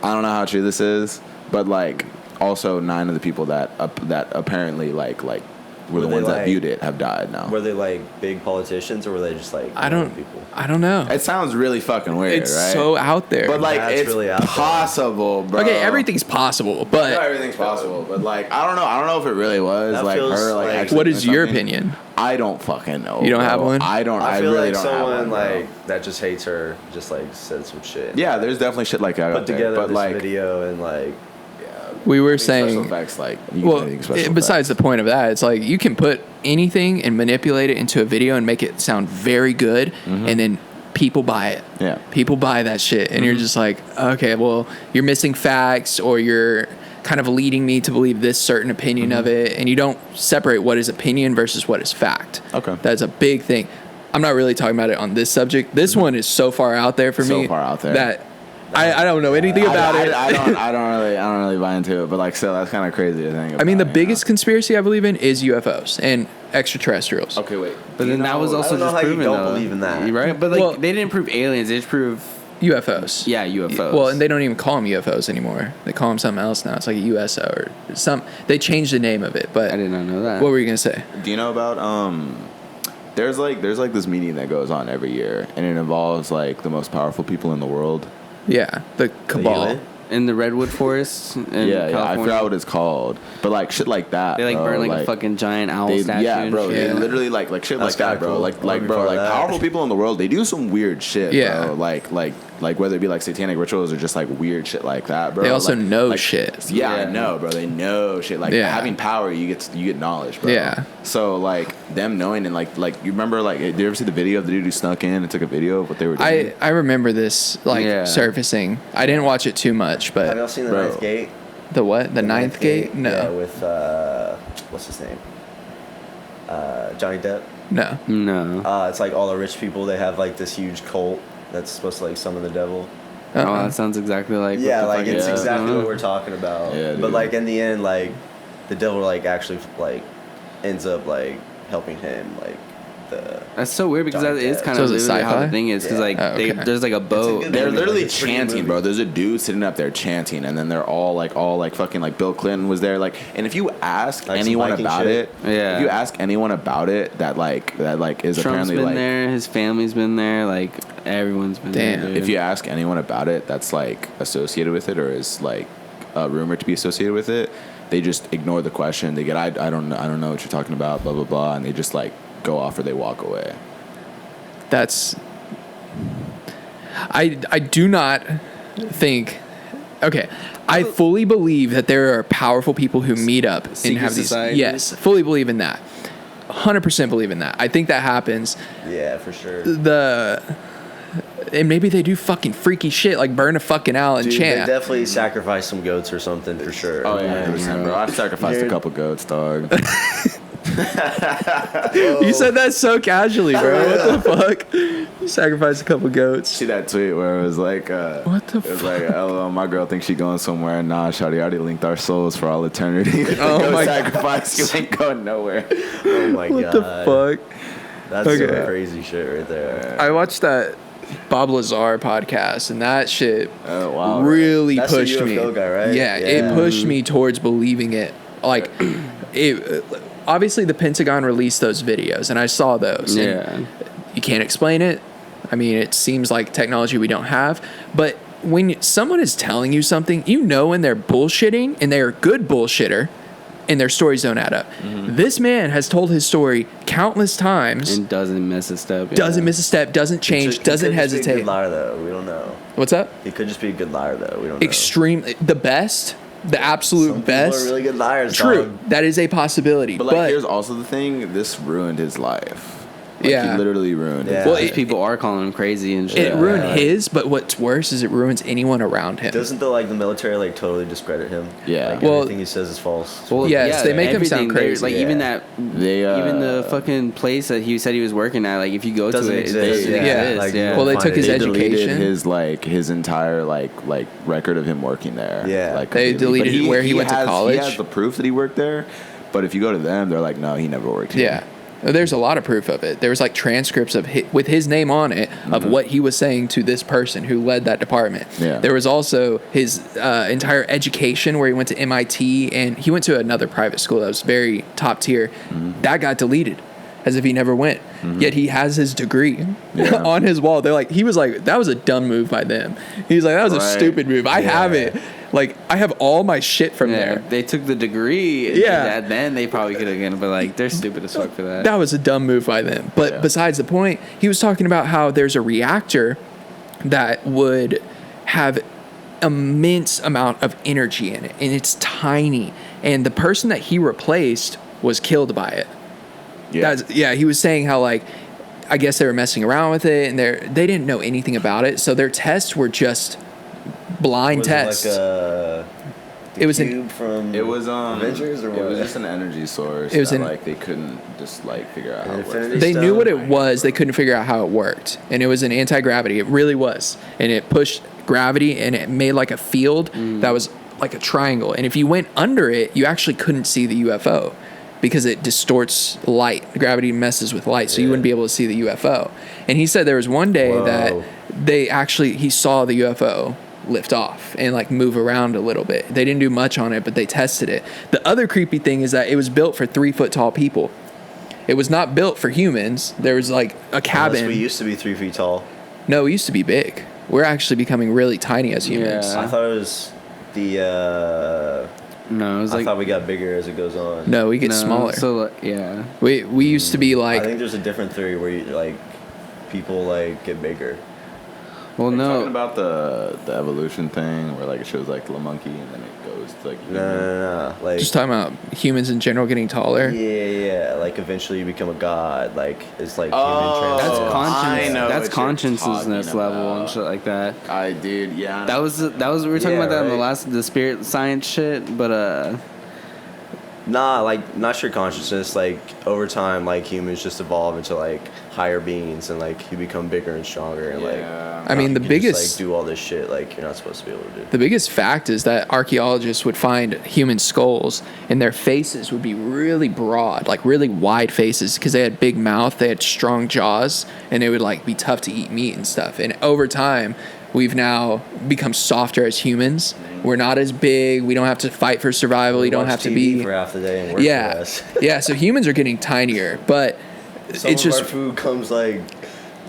I don't know how true this is, but like also 9 of the people that that apparently like were the Were they, ones that like- viewed it have died now. Were they like big politicians or were they just like I normal don't. people? I don't know. It sounds really fucking weird, It's right? so out there. but like That's it's really out there. possible, bro. okay, everything's possible, No, but everything's possible, but like I don't know if it really was That like feels her like like- actually what doing is your something. opinion? I don't fucking know. You don't bro. have one? I don't. I feel really like don't have someone one, bro. like that just hates her just like said some shit. Yeah, there's definitely shit like that Put out there, together but this like video and like We were special saying. effects, like you can Well, do anything special besides the effects. point of that, it's like you can put anything and manipulate it into a video and make it sound very good, and then people buy it. Yeah. People buy that shit, and you're just like, okay, well, you're missing facts, or you're kind of leading me to believe this certain opinion of it, and you don't separate what is opinion versus what is fact. Okay. That's a big thing. I'm not really talking about it on this subject. This one is so far out there for So me. far out there. that I don't know anything about it. I don't really buy into it, but like still, that's kind of crazy to think about. I mean, the you know? biggest conspiracy I believe in is UFOs and extraterrestrials. Okay, wait. But then that was I also don't know just how you proven don't though. believe in that. You right? But like Well- they didn't prove aliens. They just prove UFOs. yeah UFOs. Well, and they don't even call them UFOs anymore. They call them something else now. It's like a USO or some. They changed the name of it. But I did not know that. what were you gonna say? Do you know about there's like this meeting that goes on every year, and it involves like the most powerful people in the world. Yeah, the cabal. UN? in the redwood forest in Yeah, I California. forgot what it's called, but like shit like that. They like bro, burn like a fucking giant owl statue. yeah, and bro. shit. They Yeah. literally like shit That's like that, kinda bro. cool. Like I wanna be bro, part like of that. powerful people in the world, they do some weird shit, Yeah. bro. Like whether it be like satanic rituals or just like weird shit like that, bro. They also Like- know like- shit. Yeah, I Yeah. know, bro. They know shit. Like Yeah. having power, you get knowledge, bro. Yeah. So like them knowing and like you remember like did you ever see the video of the dude who snuck in and took a video of what they were doing? I remember this like Yeah. surfacing. I didn't watch it too much, Have but y'all seen the Bro. Ninth Gate? the what? The ninth gate? No. Yeah, with what's his name? Johnny Depp. No. No. It's like all the rich people. They have like this huge cult that's supposed to like summon the devil. Oh, that sounds exactly like. Yeah, what the like fuck it's it is. exactly what we're talking about. Yeah, but dude. like in the end, like the devil like actually like ends up like helping him like the. That's so weird because that Johnny is Depp. kind So of is it literally how sci-fi? the thing is because Yeah. like Oh, okay. there's like a boat. good They're movie, literally like, it's a pretty good chanting, movie. bro. There's a dude sitting up there chanting, and then they're all like fucking like Bill Clinton was there, like. And if you ask Like some anyone Viking about shit. it, Yeah. if you ask anyone about it, that is Trump's apparently been like. there. His family's been there. Like everyone's been Damn. there. Dude. If you ask anyone about it, that's like associated with it or is like rumored to be associated with it, they just ignore the question. They get I don't know what you're talking about, blah blah blah, and they just like go off or they walk away. That's. I do not think. Okay, I fully believe that there are powerful people who meet up and Secret have these. societies? Yes, fully believe in that. 100% believe in that. I think that happens. Yeah, for sure. And maybe they do fucking freaky shit like burn a fucking owl and Dude, they chant. definitely sacrifice some goats or something for sure. Oh yeah, 100%, bro. I've sacrificed a Dude. couple goats, dog. You said that so casually, bro. What the fuck? You sacrificed a couple goats. See that tweet where it was like, What the it was like, LOL, my girl thinks she going somewhere. Nah, shawty, already linked our souls for all eternity. Oh Go my sacrifice, you ain't going nowhere. Oh my What god. the fuck? That's Okay. some crazy shit right there. I watched that Bob Lazar podcast, and that shit Oh wow. really That's the pushed me. UFO guy, right? Yeah, Yeah. it pushed me towards believing it. Like, it. Obviously, the Pentagon released those videos, and I saw those. and Yeah. you can't explain it. I mean, it seems like technology we don't have. But when someone is telling you something, you know when they're bullshitting, and they're a good bullshitter, and their stories don't add up. This man has told his story countless times. And doesn't miss a step. Yeah. Doesn't miss a step, doesn't change, He doesn't could just be a hesitate. good liar though. We don't know. What's up? He could just be a good liar though. We don't know. Extreme, the best, the absolute Some people best. are really good liars. True, Dog. that is a possibility. But like, here's also the thing: this ruined his life. Like, Yeah. he literally ruined Yeah. it. Well, These people are calling him crazy and shit. it ruined his, but what's worse is it ruins anyone around him. Doesn't the military like totally discredit him? Yeah. Like, Well- everything he says is false. Well, Yes, they make him sound everything. They're- crazy. Like Yeah. even that, They, even the fucking place that he said he was working at. Like if you go Doesn't to it, exist. it doesn't Yeah. exist. Like, yeah. Well, they Find took it. his They deleted education. his entire like record of him working there. Yeah. like, They completely. deleted But where he went to college. He has the proof that he worked there, but if you go to them, they're like, no, he never worked here. Yeah. There's a lot of proof of it. There was like transcripts of with his name on it of what he was saying to this person who led that department. Yeah. There was also his entire education where he went to MIT and he went to another private school that was very top tier. That got deleted as if he never went. Yet he has his degree Yeah. on his wall. They're like, he was like, that was a dumb move by them. He's like, that was a Right. stupid move. I have Yeah. it. Like, I have all my shit from Yeah, there. they took the degree. And Yeah. did that, then they probably could have again. But like they're stupid as fuck for that. That was a dumb move by them. But Yeah. besides the point, he was talking about how there's a reactor that would have immense amount of energy in it, and it's tiny. And the person that he replaced was killed by it. Yeah. He was saying how like I guess they were messing around with it, and they didn't know anything about it, so their tests were just blind Was tests. it like the It was an- cube from It was Avengers or It what? was just an energy source. It was that, an- like they couldn't just like figure out how it Infinity worked. They knew Stone? what it was. They couldn't figure out how it worked. And it was an anti-gravity. It really was. And it pushed gravity and it made like a field that was like a triangle. And if you went under it, you actually couldn't see the UFO because it distorts light. Gravity messes with light, so you wouldn't be able to see the UFO. And he said there was one day Whoa. that he saw the UFO lift off and like move around a little bit. They didn't do much on it, but they tested it. The other creepy thing is that it was built for 3 foot tall people. It was not built for humans. There was like a Unless cabin. we used to be 3 feet tall. No, we used to be big. We're actually becoming really tiny as humans. Yeah. I thought it was the. No, it was I like thought we got bigger as it goes on. No, we get no, smaller. So like, yeah, We used to be I like think there's a different theory where you, like people like get bigger. well, Talking no, about the evolution thing where like it shows like the monkey and then it goes to like No. Like just talking about humans in general getting taller. yeah. Like eventually you become a god. Like it's like Oh, human that's transcendence. I conscience. know That's what you're consciousness talking level and about. shit like that. I did, yeah. That was we were talking Yeah, about that in right. the spirit science shit, but Nah, like not sheer consciousness. Like over time, like humans just evolve into like higher beings, and like you become bigger and stronger, and I mean, the you can biggest just, like do all this shit like you're not supposed to be able to do. the biggest fact is that archaeologists would find human skulls, and their faces would be really broad, like really wide faces, because they had big mouth, they had strong jaws, and it would like be tough to eat meat and stuff. And over time, we've now become softer as humans. We're not as big. We don't have to fight for survival. You don't Watch have to TV be. for half the day and work for Yeah, us. yeah. So humans are getting tinier, but Some it's of just our food comes like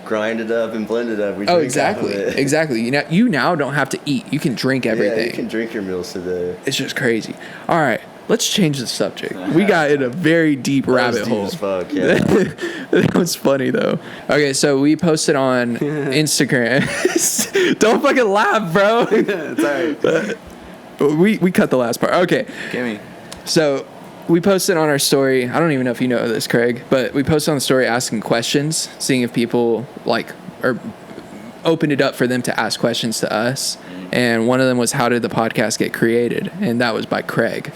grinded up and blended up. We oh, drink half of exactly, it. exactly. You now don't have to eat. You can drink everything. Yeah, you can drink your meals today. It's just crazy. All right, let's change the subject. We got in a very deep rabbit hole. As fuck, yeah. That was funny though. Okay, so we posted on Instagram. Don't fucking laugh, bro. It's alright. We cut the last part. Okay, Gimme. so we posted on our story. I don't even know if you know this, Craig, but we posted on the story asking questions, seeing if people like or opened it up for them to ask questions to us. And one of them was, how did the podcast get created? And that was by Craig.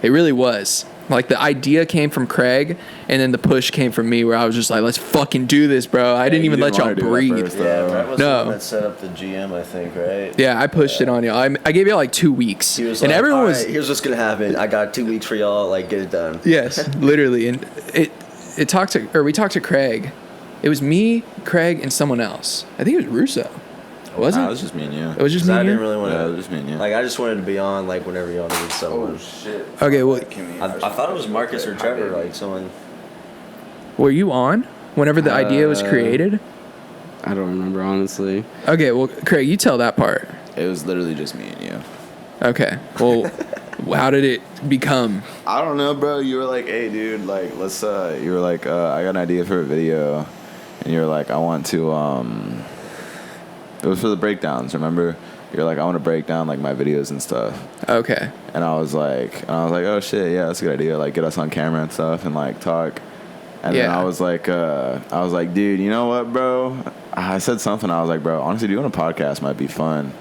It really was. Like, the idea came from Craig, and then the push came from me, where I was just like, let's fucking do this, bro. I didn't even let y'all breathe. Yeah, Brett was No. the one that set up the GM, I think, right? Yeah, I pushed it on y'all. I gave y'all like 2 weeks. He was and like, everyone all was. right, here's what's gonna happen. I got 2 weeks for y'all. Like, get it done. Yes, literally. And we talked to Craig. It was me, Craig, and someone else. I think it was Russo. Was it? Nah, it was just me and you. It was just 'Cause me I and you? didn't really want Yeah, it to. was just me and you. Like, I just wanted to be on, like, whenever y'all needed someone. shit. Okay, well, I thought it was Marcus or Trevor, like someone. were you on whenever the idea was created? I don't remember, honestly. Okay, well, Craig, you tell that part. It was literally just me and you. Okay, well, how did it become? I don't know, bro. You were like, hey, dude, like, let's, you were like, I got an idea for a video. And you were like, I want to, it was for the breakdowns, remember? You're like, I want to break down, like, my videos and stuff. Okay. And I was like, oh, shit, yeah, that's a good idea. Like, get us on camera and stuff and, like, talk. And then Yeah. I was like, dude, you know what, bro? I said something. I was like, bro, honestly, doing a podcast might be fun.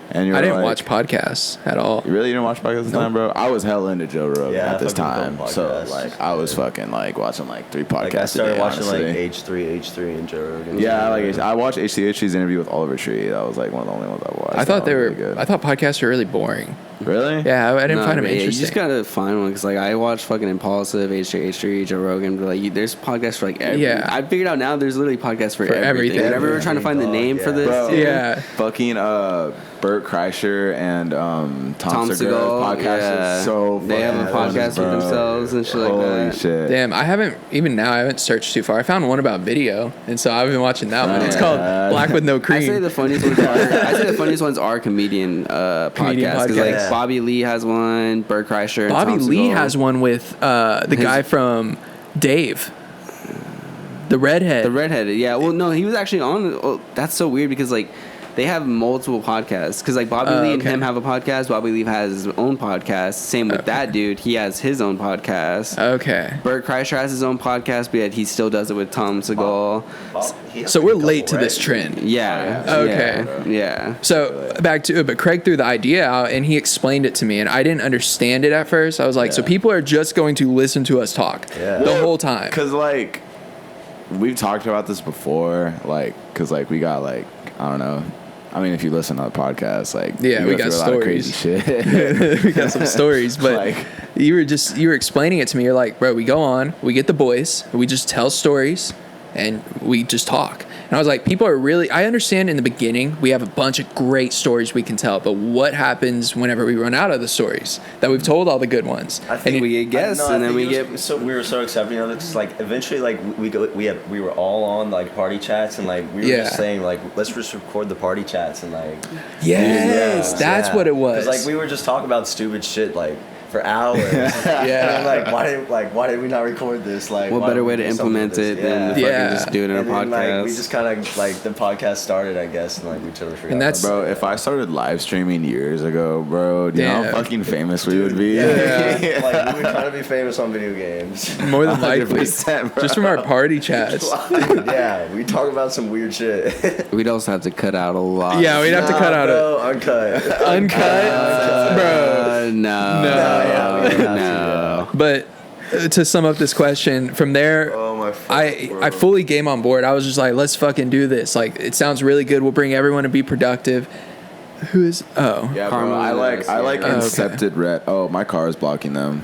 And you're I didn't like, watch podcasts at all. You really didn't watch podcasts this time, bro? I was hell into Joe Rogan Yeah, at this I fucking time. love So, podcasts. like, I was fucking, like, watching, like, 3 podcasts Like, I started a day, watching, honestly. like, H3 and Joe Rogan. Yeah, I watched HTH's interview with Oliver Tree. That was, like, one of the only ones I watched. I thought they That were. was really good. I thought podcasts were really boring. Really? Yeah, I didn't Nah, find them but yeah, interesting. You just gotta find one, because like I watch fucking Impulsive, H3, Joe Rogan, but like there's podcasts for like every. Yeah. I figured out now there's literally podcasts for everything. everything. Whenever we're trying to find the name for this, Bro, Yeah. Fucking Bert Kreischer and Tom Segura's Segal, podcast yeah. is so They have a fucking podcast funny, with bro. themselves and shit like Holy that. shit. Damn, I haven't searched too far. I found one about video, and so I've been watching that one. It's Yeah. called Black with No I say Cream. the funniest ones. I say the funniest ones are comedian podcasts. Because like podcasts. Bobby Lee has one, Bert Kreischer, and Bobby Tom Lee Segall. has one with the guy from Dave, the redhead. The redheaded, yeah. Well, no, he was actually on. Oh, that's so weird because like they have multiple podcasts. Because like Bobby Lee and okay. him have a podcast. Bobby Lee has his own podcast. Same with that dude. He has his own podcast. Okay. Bert Kreischer has his own podcast, but yet he still does it with Tom Segall. So we're late to this trend. Yeah. Okay. Yeah. So back to it, but Craig threw the idea out and he explained it to me, and I didn't understand it at first. I was like, so people are just going to listen to us talk the whole time. Because, like, we've talked about this before, like, because, like, we got, like, I don't know. I mean, if you listen to the podcast, like, Yeah, you we go got through a lot of stories. crazy shit. We got some stories, but Like- you were explaining it to me. You're like, bro, we go on, we get the boys, we just tell stories, and we just talk. And I was like, people are really, I understand in the beginning, we have a bunch of great stories we can tell, but what happens whenever we run out of the stories that we've told all the good ones? I think we get guests, I and then think we it was- get. So we were so accepting of it. 'Cause, like, eventually, like, we were all on like party chats, and like we were Yeah. just saying like, let's just record the party chats and like. Yes, that's what it was. 'Cause, like, we were just talking about stupid shit like for hours. Yeah. And I'm like, why did we not record this? Like, What why better don't we way to do something implement with it this? than to Yeah. fucking just do it in a And then, podcast? like, we just kind of like the podcast started, I guess, and like we totally forgot. And that's- about Bro, if I started live streaming years ago, bro, do you know Damm. how fucking famous we would be? Yeah. like we were trying to be famous on video games. More than likely. 100%, bro. Just from our party chats. Yeah, we talk about some weird shit. We'd also have to cut out a lot. Yeah, we'd have to cut out no, uncut. Uncut? Bro. No. yeah, we have to, No. Wow. But to sum up this question, from there, Oh my. I fully game on board. I was just like, let's fucking do this. Like, it sounds really good. We'll bring everyone to be productive. Who is? Oh, Yeah, Karma bro. I like is- okay. incepted red. Oh, my car is blocking them.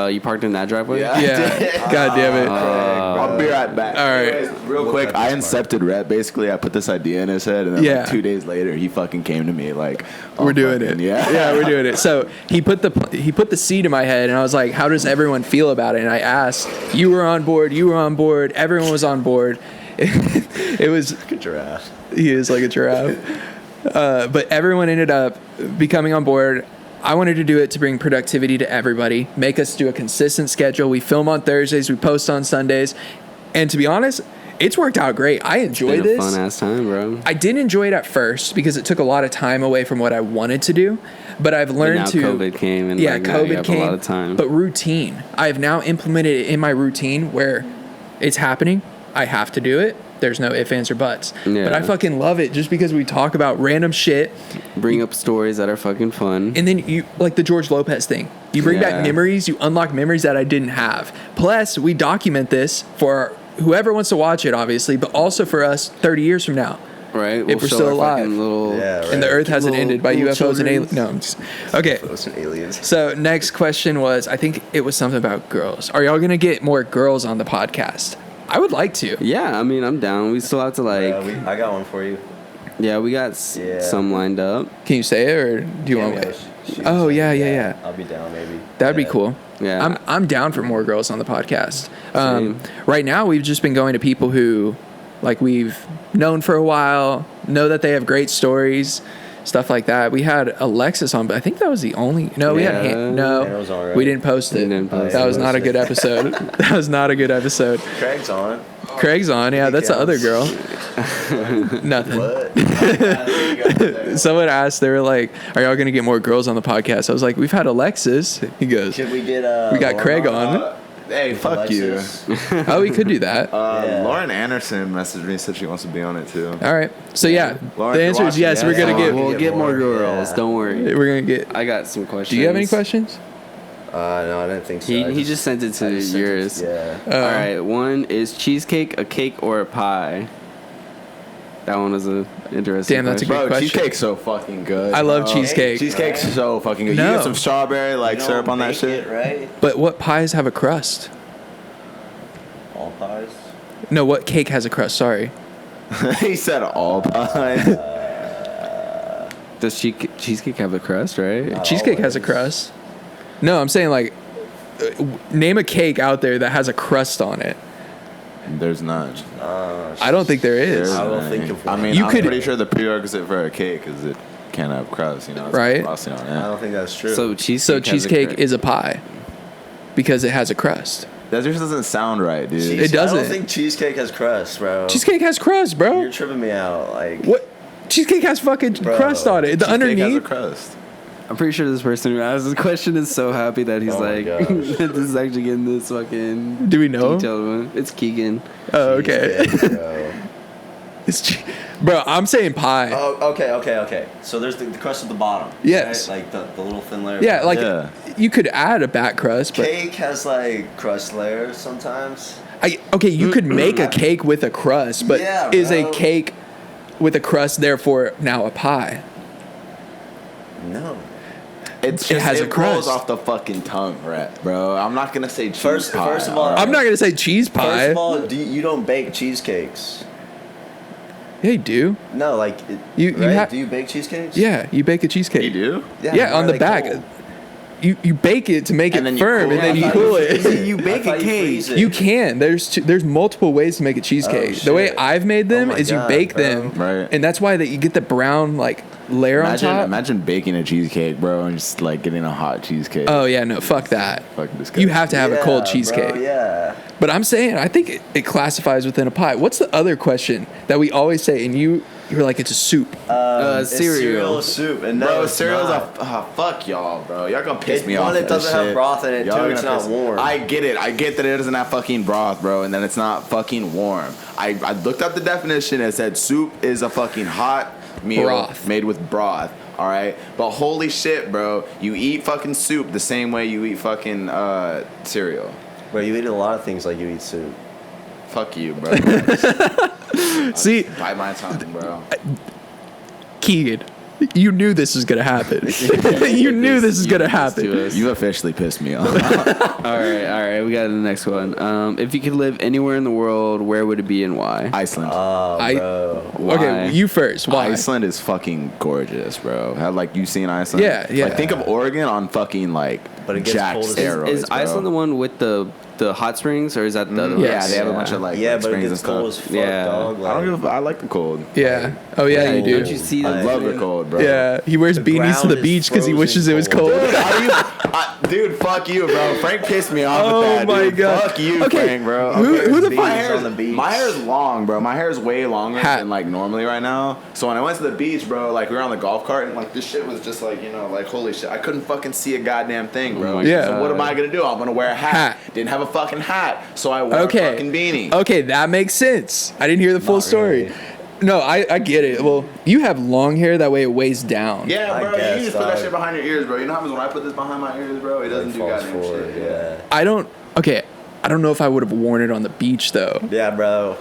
You parked in that driveway? Yeah. yeah. God damn it. I'll be right back. All right. Anyways, real quick, I incepted Rhett. Basically, I put this idea in his head, and then Yeah. like 2 days later, he fucking came to me like, oh, We're doing fucking it. Yeah, we're doing it. So he put the seed in my head, and I was like, "How does everyone feel about it?" And I asked, "You were on board. You were on board. Everyone was on board." It was. Good giraffe. He is like a giraffe. But everyone ended up becoming on board. I wanted to do it to bring productivity to everybody, make us do a consistent schedule. We film on Thursdays, we post on Sundays, and to be honest, it's worked out great. I enjoy Been a this. fun ass time, bro. I didn't enjoy it at first because it took a lot of time away from what I wanted to do, but I've learned now to. COVID came and yeah, like, now you COVID have came. a lot of time. But routine, I have now implemented it in my routine where it's happening. I have to do it. There's no ifs, ands, or buts. Yeah. But I fucking love it just because we talk about random shit. Bring up stories that are fucking fun. And then you, like the George Lopez thing, you bring back Yeah. memories, you unlock memories that I didn't have. Plus, we document this for whoever wants to watch it, obviously, but also for us 30 years from now. Right? If we're show still our alive. fucking Little, Yeah, right. And the Earth hasn't Little- ended by little UFOs and aliens. children's- No, I'm just, okay. Those and aliens. So next question was, I think it was something about girls. Are y'all gonna get more girls on the podcast? I would like to. Yeah, I mean, I'm down. We still have to like. I got one for you. Yeah, we got Yeah. some lined up. Can you say it, or do you want? Cameo, to she Oh was yeah, like, yeah. I'll be down maybe. That'd be Yeah. cool. Yeah. I'm down for more girls on the podcast. Same. Right now, we've just been going to people who, like, we've known for a while, know that they have great stories, stuff like that. We had Alexis on, but I think that was the only. No, we had Yeah. Hannah no. was on, right? We didn't post it. We didn't post That it. was not a good episode. That was not a good episode. Craig's on. Craig's on. Yeah, that's the other girl. Nothing. What? Someone asked, they were like, "Are y'all gonna get more girls on the podcast?" I was like, "We've had Alexis." He goes, Should we get "We got Lauren Craig on." Hey, fuck Alexis? Oh, we could do that. Yeah. Lauren Anderson messaged me, said she wants to be on it too. All right. So yeah, Lauren, the if answer you're is yes. watching, We're gonna yeah, get. We'll get more more, girls. yeah. Don't worry. We're gonna get. I got some questions. Do you have any questions? No, I didn't think so. He, I he just sent it to I just sent it- yours. Yeah. Oh. All right. One is cheesecake a cake or a pie? That one was a interesting. Damn, that's a question. good Bro, question. cheesecake's so fucking good. I love bro. cheesecake. Cheesecake's so fucking good. No. You get some strawberry like You don't syrup on that bake shit. it, right? But what pies have a crust? All pies. No, what cake has a crust? Sorry. He said all pie. Does cheesecake have a crust? Right. Not Cheesecake has a always. crust. No, I'm saying like, name a cake out there that has a crust on it. There's none. I don't think there is. I will think of I one. mean, You I'm could- pretty sure the prerequisite for a cake is it can't have crust. You know, it's Right. frosting on I it. don't think that's true. So cheesecake. So has a cheesecake crust. is a pie because it has a crust. That just doesn't sound right, dude. Cheese- It doesn't. I don't think cheesecake has crust, bro. Cheesecake has crust, bro. You're tripping me out. Like What? Cheesecake has fucking Bro, crust on it. The Cheesecake has a underneath. crust. I'm pretty sure this person who asked this question is so happy that he's Oh my like, gosh. this is actually getting this fucking Do we know? detailed one. It's Keegan. Oh, okay. cheesecake, bro. Bro, I'm saying pie. Oh, okay. So there's the crust at the bottom. Yes. Right? Like the little thin layer. Yeah, like Yeah. you could add a back crust, but Cake has like crust layers sometimes. okay, you could make a cake with a crust, but Yeah, is a bro. cake with a crust therefore now a pie? No. It's It just, has a rolls crust. off the fucking tongue, right, bro? I'm not gonna say cheese First pie. of all, I'm not gonna say cheese pie. First of all, you don't bake cheesecakes. Yeah, you do. No, like You right? ha- Do you bake cheesecakes? Yeah, you bake a cheesecake. you do. Yeah, why on are the they back. cold? You bake it to make And it then you firm, cool and then it. you I thought cool freeze it. You bake I thought a you cake. freeze it. You can. There's multiple ways to make a cheesecake. Oh, the way shit. I've made them Oh my is you God, bake bro. them, Right. and that's why that you get the brown like layer on top. Imagine baking a cheesecake, bro, and just like getting a hot cheesecake. Oh yeah, no, fuck that. Fucking disgusting. You have to have a cold Yeah, cheesecake. Bro, yeah. But I'm saying, I think it classifies within a pie. What's the other question that we always say? And you were like, it's a soup. It's cereal. soup, and no, Bro, it's cereal's not. fuck y'all, bro. Y'all gonna piss It- me one, off. it with doesn't this have shit. broth in it, Y'all too. gonna It's not piss- warm. I get it. I get that it doesn't have fucking broth, bro, and then it's not fucking warm. I looked up the definition. It said soup is a fucking hot meal Broth. made with broth. All right, but holy shit, bro, you eat fucking soup the same way you eat fucking cereal. Bro, you eat a lot of things like you eat soup. Fuck you, bro. See, Bite my tongue, bro. Keegan, you knew this was gonna happen. You knew this was gonna happen. You officially pissed me off. All right. We got the next one. If you could live anywhere in the world, where would it be and why? Iceland. Oh, I- bro. Why? Okay, you first. Why? Iceland is fucking gorgeous, bro. Have like you seen Iceland? Yeah, yeah. Like think of Oregon on fucking like But it gets jack cold as- steroids. Is bro. Iceland the one with the hot springs, or is that the other one? Yes. Yeah, they have a bunch of like Yeah, but it springs gets and cold as stuff. fuck, Yeah. dog. I don't give a. I like the cold. Yeah. Oh yeah, you Don't do. Don't you see I that? I love the cold, bro. Yeah, he wears The beanies to ground the is beach because he frozen wishes it was cold. cold. Dude, are you, dude, fuck you, bro. Frank pissed me off Oh with that. my dude. God. Fuck you, Okay, Frank, bro. who the Beanies fuck? My hair's on the beach. My hair is long, bro. My hair is way longer Hat. than like normally right now. So when I went to the beach, bro, like we were on the golf cart and like this shit was just like, you know, like holy shit. I couldn't fucking see a goddamn thing, bro. my Yeah. So what am I gonna do? I'm gonna wear a hat. Hat. Didn't have a fucking hat, so I wore Okay. a fucking beanie. Okay, that makes sense. I didn't hear the full Not story. really. No, I get it. Well, you have long hair, that way it weighs down. Yeah, I bro. guess, You just put that dog. shit behind your ears, bro. You know what happens when I put this behind my ears, bro? It doesn't Like, do falls goddamn forward, shit. yeah. I don't. Okay, I don't know if I would have worn it on the beach though. Yeah, bro.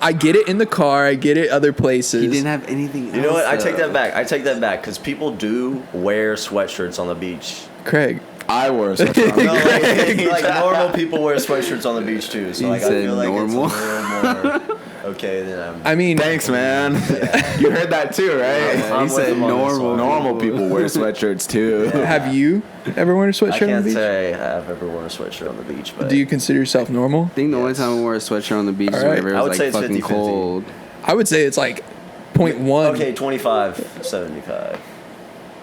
I get it in the car. I get it other places. He didn't have anything. You know what? I else, take though. that back. I take that back because people do wear sweatshirts on the beach. Craig. I wore something. No, like normal people wear sweatshirts on the beach too. So You like I said feel like normal? it's a little more okay than I'm. I mean, Thanks, man. Yeah. You heard that too, right? Yeah, I'm He with said him on this normal. one. Normal people wear sweatshirts too. have you ever worn a I sweatshirt on can't the beach? say I've ever worn a sweatshirt on the beach, but Do you consider yourself normal? I think the only Yes. time I wore a sweatshirt on the beach is All right. whenever it I was would say like it's fucking 50-50. cold. I would say it's like 0.1. okay, 25, 75.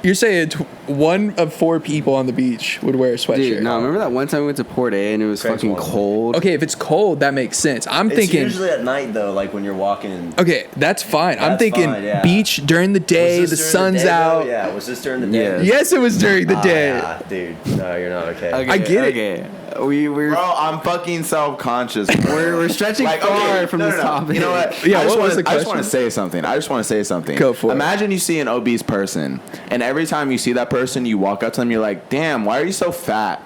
You're saying 1 of 4 people on the beach would wear a sweatshirt. Dude, no, remember that one time we went to Port A and it was Craig's fucking one of them. cold? Okay, if it's cold, that makes sense. I'm It's thinking. usually at night though, like when you're walking. Okay, that's fine. I'm That's thinking fine, yeah. beach during the day, Was the this during sun's day, though? out. Yeah, was this during the day? Yeah. Yes, it was during the Ah, day. yeah, dude. No, you're not okay. Okay, I get it. okay. We're Bro, I'm fucking self-conscious. we're stretching far from this topic. You know what? Yeah, I just what was wanna- the I just want to question? say something. I just want to say something. Go for it. Imagine you see an obese person, and every time you see that person, you walk up to them, you're like, "Damn, why are you so fat?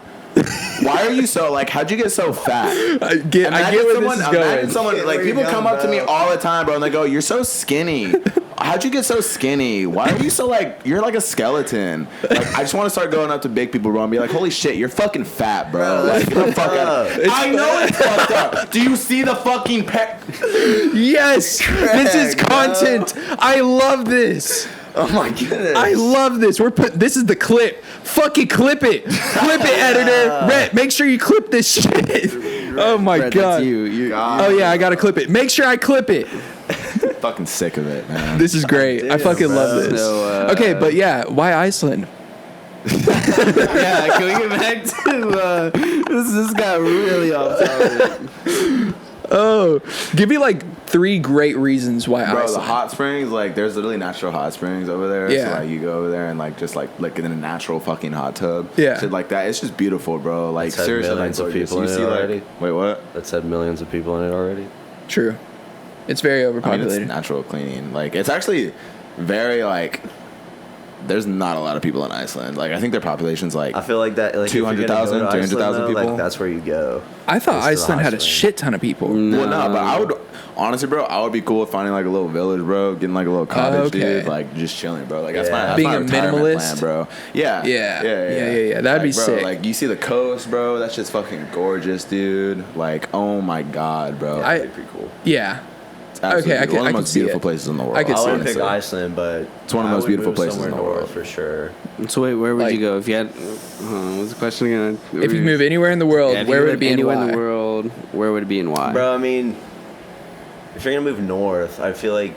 Why are you so like? How'd you get so fat?" I get where this is Imagine going. someone Get like where people you're come going, up to me bro. all the time, bro, and they go, "You're so skinny. How'd you get so skinny? Why are you so like? You're like a skeleton." Like I just want to start going up to big people, bro, and be like, "Holy shit, you're fucking fat, bro." Like, get the fuck out. I know it's fucked up. Do you see the fucking Yes, this is Craig, content. I love this. Oh my goodness. I love this. This is the clip. Fucking clip it. Clip it, editor. Rhett, make sure you clip this shit. Oh my Brett, god. that's you. Oh yeah, I gotta clip it. Make sure I clip it. fucking sick of it, man. This is great. I Damn, fucking bro. love this. So, Okay, but yeah, why Iceland? Yeah, can we get back to this got really off topic. Oh, give me like 3 great reasons why Bro, the Iceland. hot springs, like there's literally natural hot springs over there. Yeah. So like you go over there and like just like in a natural fucking hot tub. Yeah. Shit like that. It's just beautiful, bro. Like It's had seriously, like millions of gorgeous. people You in it see already. like wait, what? That's had millions of people in it already. True. It's very I mean, overpopulated. it's natural cleaning. Like it's actually very like there's not a lot of people in Iceland. Like I think their population's like I feel like that. Like, if you're gonna go to 200,000, Iceland, 300,000 though, people? Like that's where you go. I thought It's the Iceland hot had a springs. shit ton of people. well, no, but I would honestly, bro, I would be cool with finding like a little village, bro, getting like a little cottage, okay. dude, like just chilling, bro. Like that's Yeah. my that's Being my a retirement minimalist? plan, bro. Yeah, Yeah. That'd like, be bro, sick. Like you see the coast, bro. That's just fucking gorgeous, dude. Like oh my god, bro. I- That'd be pretty cool. Yeah. It's absolutely okay, I can- one I of the can most see beautiful it. places in the world. I could I see would it. pick honestly. Iceland, but It's one of the I most would beautiful move places somewhere in the north world. for sure. So wait, where would Like- you go if you had? What was the question again? If you move anywhere in the world, Yeah, if you where could would it live be and anywhere why? in the world? Where would it be and why? Bro, I mean, if you're gonna move north, I feel like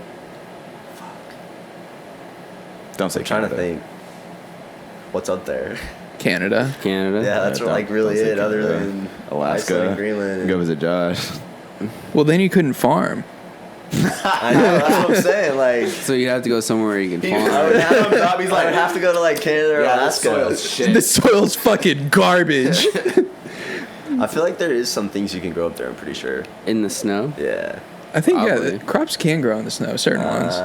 Don't say I'm trying to Canada. think. What's up there? Canada. Canada. Yeah, that's don't- like really don't say it. Other Canada. than Alaska, Iceland, and Greenland. and- Go visit Josh. Well, then you couldn't farm. I know, that's what I'm saying. Like, So you have to go somewhere where you can I would farm. have, He's like, I would have to go to like Canada or Alaska. shit. The soil's fucking garbage. I feel like there is some things you can grow up there. I'm pretty sure. In the snow. Yeah. I think Probably. the crops can grow in the snow. Certain ones.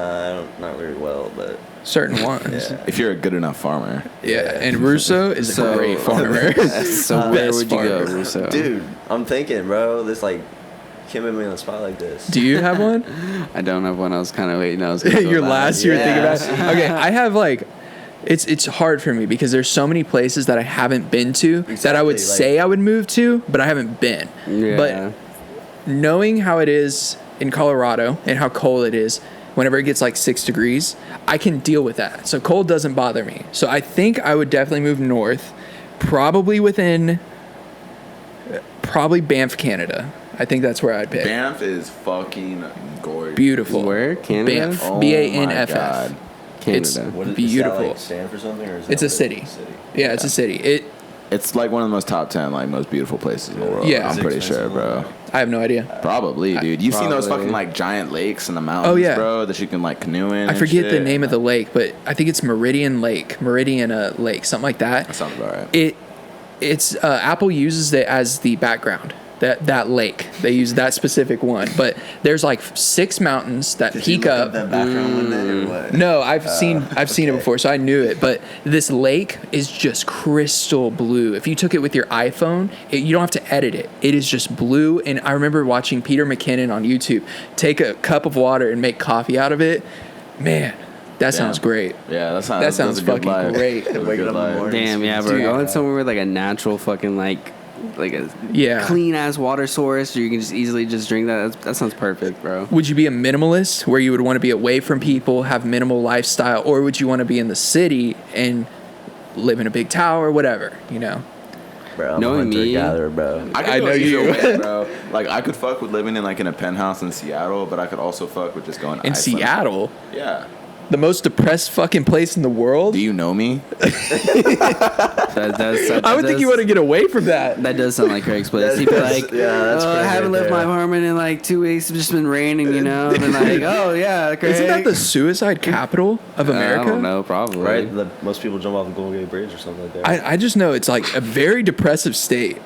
Not very well, but Certain ones. yeah. If you're a good enough farmer. Yeah, and Russo is So- a great farmer. So where Best would you go, farmer. Russo? Dude, I'm thinking, bro. This like can't put me on the spot like this. Do you have one? I don't have one. I was kind of waiting. I was gonna go Your back. last you were thinking Yeah. about. Okay, I have like, it's hard for me because there's so many places that I haven't been to that I would Exactly, say I would move to, but I haven't been. Yeah. But knowing how it is in Colorado and how cold it is, whenever it gets like 6 degrees, I can deal with that. So cold doesn't bother me. So I think I would definitely move north, probably Banff, Canada. I think that's where I'd pick. Banff is fucking gorgeous. Beautiful. Where? Canada? Banff. Oh Banff. my God. It's Canada. What is beautiful. Is that, like, stand for something, or is It's that a city. Yeah, it's a city. It's like one of the most top 10 like most beautiful places in the world. Yeah. I'm Is it pretty sure, expensive? bro. I have no idea. Probably, dude. You've seen those Probably. fucking like giant lakes in the mountains, Oh, yeah. bro, that you can like canoe in. I and forget the shit. name of the lake, but I think it's Meridian Lake, something like that. That sounds about right. It's Apple uses it as the background. That lake, they use that specific one, but there's like 6 mountains that Did you peak look up. that background one day, or what? No, I've seen it okay. before, so I knew it. But this lake is just crystal blue. If you took it with your iPhone, you don't have to edit it. It is just blue. And I remember watching Peter McKinnon on YouTube take a cup of water and make coffee out of it. Man, that sounds great. Yeah, That that's sounds a good fucking life. great. That's a Waking good up in the life. morning. Damn, yeah, bro. Dude. Going somewhere with like a natural fucking like a Yeah. clean ass water source, or you can just easily just drink that. That sounds perfect, bro. Would you be a minimalist where you would want to be away from people, have minimal lifestyle, or would you want to be in the city and live in a big tower, whatever, you know? Bro, I'm Knowing a hunter me- gatherer, bro. I, could I go know either you. way, bro. Like I could fuck with living in like in a penthouse in Seattle, but I could also fuck with just going to In Iceland. Seattle, Yeah. the most depressed fucking place in the world. Do you know me? I would think you want to get away from that. That does sound like Craig's place. He'd be like, that's "Oh, I Craig haven't right left my there. apartment in like 2 weeks. It's just been raining, you know." And like, "Oh yeah, Craig." Isn't that the suicide capital of America? I don't know, probably. Right? Most people jump off the Golden Gate Bridge or something like that. I just know it's like a very depressive state.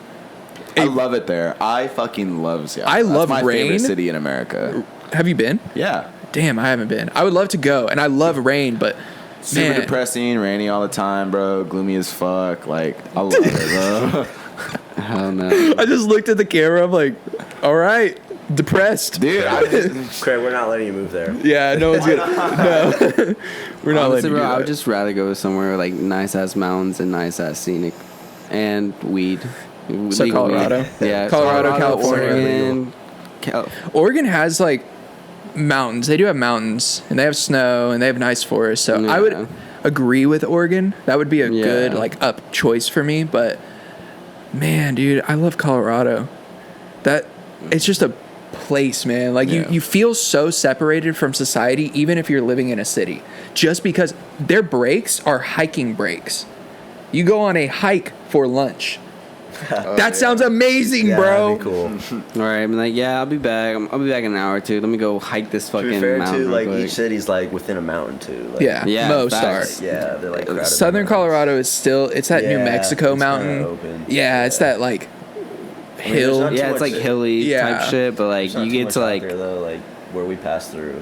I love it there. I fucking love Seattle. I love That's my rain. favorite city in America. Have you been? Yeah. Damn, I haven't been. I would love to go, and I love rain, but Super man, depressing, rainy all the time, bro. Gloomy as fuck. Like, I love it, bro. Hell no. I just looked at the camera. I'm like, all right, depressed. Dude, I just, Craig, we're not letting you move there. Yeah, no one's gonna. No, we're not Honestly, letting you bro, do I would that. just rather go somewhere with like nice ass mountains and nice ass scenic and weed. So Legal weed. Colorado? Yeah, Colorado, California. Oregon, Oregon has like mountains. They do have mountains, and they have snow, and they have nice forests. So I would Yeah. agree with Oregon. That would be a Yeah. good like up choice for me. But man, dude, I love Colorado. That it's just a place, man. Like Yeah. you feel so separated from society, even if you're living in a city, just because their breaks are hiking breaks. You go on a hike for lunch. That sounds amazing, Yeah, bro. that'd be cool. All right, I'm like, yeah, I'll be back. I'll be back in an hour or two. Let me go hike this To be fucking fair, mountain. too, real like quick. each city's like within a mountain too. Like, Yeah, Yeah, most facts. are. yeah, they're like crowded Southern mountains. Colorado is still it's that New Yeah, Mexico it's mountain. kinda open. Yeah, it's that like mean, there's hill. not too Yeah, it's much like to- hilly Yeah. type shit, but like There's not you too get much to out like there, though, like where we pass through.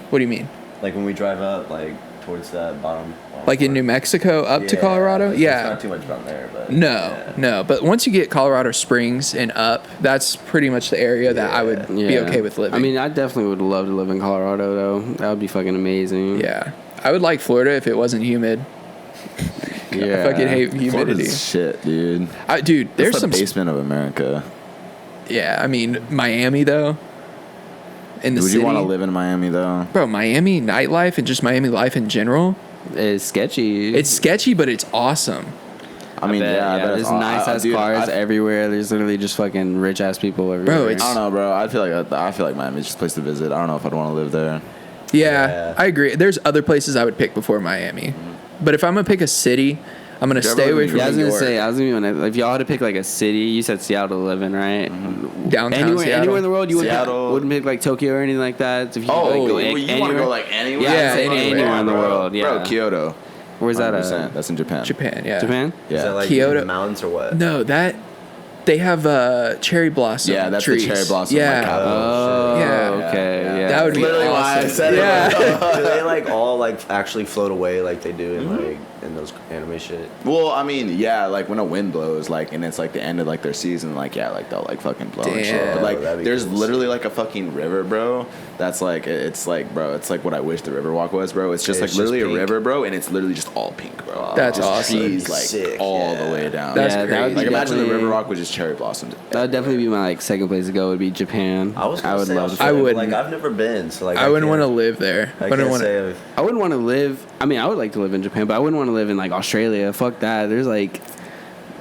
What do you mean? Like when we drive up, like towards that bottom. Like in New Mexico up to Colorado? There's Yeah. not too much down there, but No, yeah. no. But once you get Colorado Springs and up, that's pretty much the area that I would be yeah. okay with living. I mean, I definitely would love to live in Colorado though. That would be fucking amazing. yeah. I would like Florida if it wasn't humid. yeah. I fucking hate humidity. Florida's shit, dude. Dude, there's It's the some. basement of America. Yeah, I mean, Miami, though. In the Would city. you want to live in Miami though? Bro, Miami nightlife and just Miami life in general, It's sketchy. it's sketchy, but it's awesome. I mean, Bet, yeah, I bet there's it's aw- nice ass dude, cars I everywhere. There's literally just fucking rich ass people everywhere. it's- I don't know, bro. I feel like Miami's just a place to visit. I don't know if I'd want to live there. Yeah, Yeah. I agree. There's other places I would pick before Miami. But if I'm going to pick a city, I'm going to Yeah, stay away but- from Yeah, I was New gonna York. say, if y'all had to pick like a city, you said Seattle to live in, right? Downtown Anywhere, Seattle. anywhere in the world, you Seattle. wouldn't pick like Tokyo or anything like that. If you Oh, like, go, you like, want to anywhere? go like anywhere? Yeah, Yeah, anywhere in the world. Yeah, Bro, Kyoto. Where's that 100%. at? That's in Japan. Japan, yeah. Japan. Yeah. Is that like Kyoto. in the mountains or what? No, that they have cherry blossom. Yeah, that's trees. the cherry blossom. Yeah. Like, capital. Oh, Yeah. okay. Yeah. That would be Literally why I awesome. said it. Yeah. Do they like all like actually float away like they do in like in those anime shit? Well, I mean, yeah, like when a wind blows, like, and it's like the end of like their season, like, yeah, like they'll like fucking blow and shit. Damn. But like, That'd be there's cool. literally like a fucking river, bro. That's like, it's like, bro, it's like what I wish the Riverwalk was, bro. It's just It's like just literally a pink. river, bro, and it's literally just all pink, bro. That's just awesome. Trees like Sick, all yeah. the way down. That's Yeah, that would be Like imagine the definitely- Riverwalk with just cherry blossoms. That would definitely be my like second place to go. Would be Japan. I was gonna would say love. Australia, I but, wouldn't. like I've never been, so like I wouldn't can't- want to live there. I wouldn't can't want say to. I've- I wouldn't want to live. I mean, I would like to live in Japan, but I wouldn't want to live in like Australia. Fuck that. There's like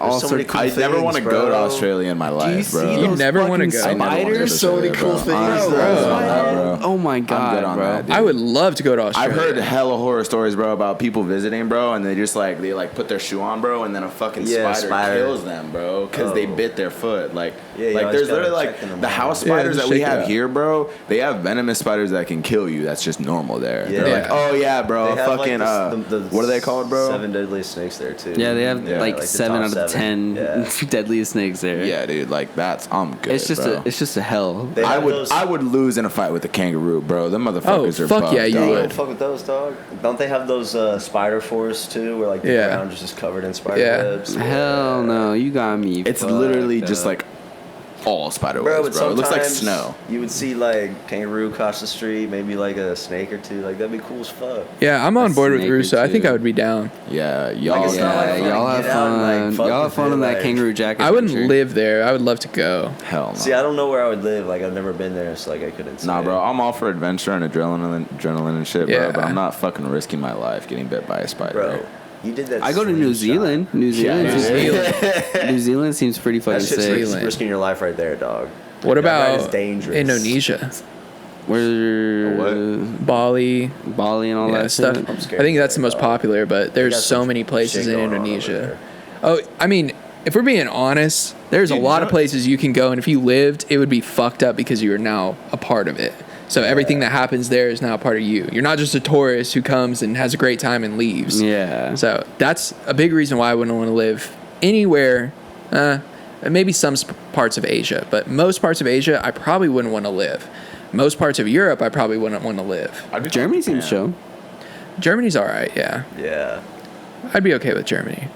all so sorts. many cool I never want to things, go to bro. Australia in my life, bro. You those never wanna fucking go. I never wanna go to spiders? So many Australia, cool bro. things, Honestly, bro. I'm not, bro. Oh my god, good on bro. that, dude. I would love to go to I've Australia. heard hella horror stories, bro, about people visiting, bro, and they just like they like put their shoe on, bro, and then a fucking Yeah, spider kills them, bro, because they Oh. bit their foot. Like, Yeah, you like always there's gotta literally check like them the out. house Yeah, spiders just that we check it have out. here, bro. They have venomous spiders that can kill you. That's just normal there. Yeah. They're like, Yeah. oh yeah, bro, They have, fucking like, the what are they called, bro? 7 deadliest snakes there too. Yeah, they have Yeah. like the 7 top out of 10 Yeah. deadliest snakes there. Yeah, dude, like that's I'm good. it's just bro. it's just a hell. They I have would those- I would lose in a fight with a kangaroo, bro. Them motherfuckers are fuck buffed, yeah, you dog. You would. don't fuck with those, dog. Don't they have those spider forests too, where like the Yeah. ground is just covered in spider Yeah. webs? Hell no, you got me. It's fucked literally just up. like all spider Bro, webs, but bro. It looks like sometimes snow. You would see like kangaroo across the street, maybe like a snake or two. Like that'd be cool as fuck. Yeah, I'm on A board with snake or Russo. I think two. I would be down. Yeah, y'all. it's not like Yeah, fun y'all to have get out and, like, fun. fuck Y'all have with fun it, on that like- kangaroo jacket. I wouldn't adventure. live there. I would love to go. Hell no. See, I don't know where I would live. Like I've never been there, so like I couldn't. Say. Nah, bro, I'm all for adventure and adrenaline and shit, Yeah. bro. But I'm not fucking risking my life getting bit by a spider. Bro, you did that. I go to New slingshot. Zealand. New Zealand. New seems- New Zealand seems pretty fucking That shit's sick. Zealand. risking your life right there, dog. What That ride is about dangerous. Indonesia, Where Bali, Bali and all yeah, that stuff? shit. I'm I scared think of that's that, the most dog. popular, but They there's got so some many places shit in going on over Indonesia. there. Oh, I mean, if we're being honest, there's a Dude, lot you of know- places you can go, and if you lived, it would be fucked up because you are now a part of it. So everything that happens there is now a part of you. You're not just a tourist who comes and has a great time and leaves. Yeah. So that's a big reason why I wouldn't want to live anywhere. Maybe some parts of Asia, but most parts of Asia, I probably wouldn't want to live. Most parts of Europe, I probably wouldn't want to live. Germany seems chill. Germany's all right, yeah. Yeah. I'd be okay with Germany.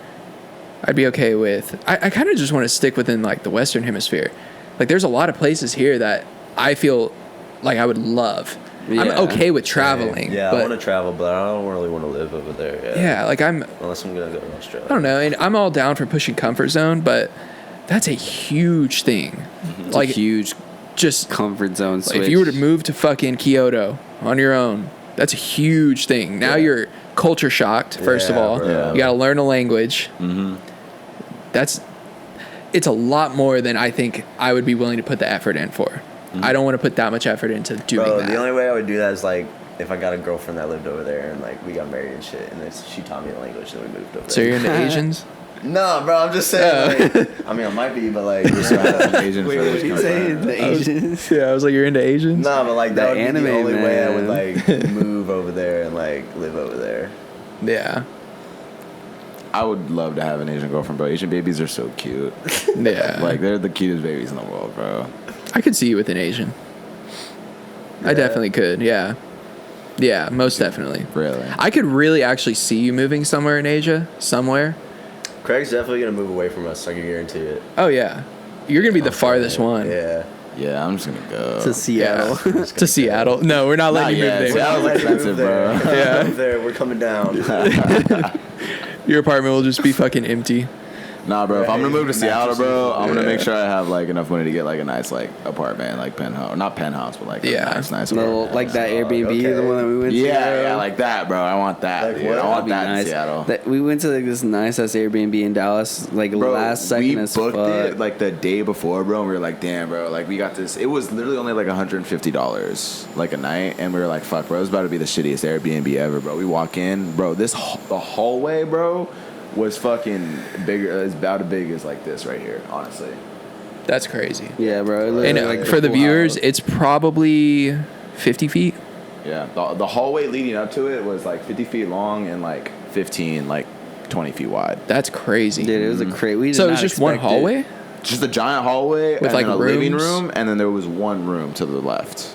I'd be okay with. I kind of just want to stick within like the Western Hemisphere. Like, there's a lot of places here that I feel like I would love. I'm Yeah. okay with traveling. Yeah, but I want to travel, but I don't really want to live over there. yeah, like I'm. Unless I'm gonna go to Australia. I don't know, and I'm all down for pushing comfort zone, but that's a huge thing. It's Like, a huge just comfort zone like, switch. if you were to move to fucking Kyoto on your own, that's a huge thing. Now Yeah. you're culture shocked. First of Yeah, all, bro. you got to learn a language. Mm-hmm. It's a lot more than I think I would be willing to put the effort in for. I don't want to put that much effort into doing Bro, that. the only way I would do that is like if I got a girlfriend that lived over there and like we got married and shit, and then she taught me the language, then we moved over So there. you're into Asians? No, bro, I'm just saying. Like, I mean, I might be, but like, Asian Wait, what did you say? The Asians? Yeah, I was like, you're into Asians? no, but like that The would be the anime, only way I would man. like move over there and like live over there. Yeah. I would love to have an Asian girlfriend, bro. Asian babies are so cute. Yeah. Like they're the cutest babies in the world, bro. I could see you with an Asian. I Yeah. definitely could, yeah. Yeah, most definitely. Really. I could really actually see you moving somewhere in Asia, somewhere. Craig's definitely gonna move away from us. I can guarantee it. Oh, yeah. You're going to be the farthest one. Yeah. Yeah, I'm just gonna go. To Seattle. Yeah. To Seattle. No, we're not letting you yet. move there. Seattle's Let me move expensive, there. bro. Yeah. Move there. We're coming down. Your apartment will just be fucking empty. Nah, bro. If I'm gonna move to Right. Seattle, bro, I'm gonna Yeah. make sure I have like enough money to get like a nice like apartment, like penthouse, not penthouse, but like Yeah. a nice Little, apartment. like that Airbnb, okay. the one that we went to. Yeah, like that, bro. I want that. Like dude. what? I That'd want be that in nice. Seattle. We went to like this nice ass Airbnb in Dallas, like Bro, last second we as booked fuck. it like the day before, bro. And we were like, damn, bro. Like we got this. It was literally only like $150 like a night, and we were like, fuck, bro. It was about to be the shittiest Airbnb ever, bro. We walk in, bro. The hallway, bro, was fucking bigger. It's about as big as like this right here, honestly. That's crazy. Yeah, bro. It looked And like for the full viewers, house. it's probably 50 feet. Yeah, the hallway leading up to it was like 50 feet long and like 15, like 20 feet wide. That's crazy. Dude, it was a crazy. So it was just one hallway? just a giant hallway With, and like, then a living rooms? room, and then there was one room to the left.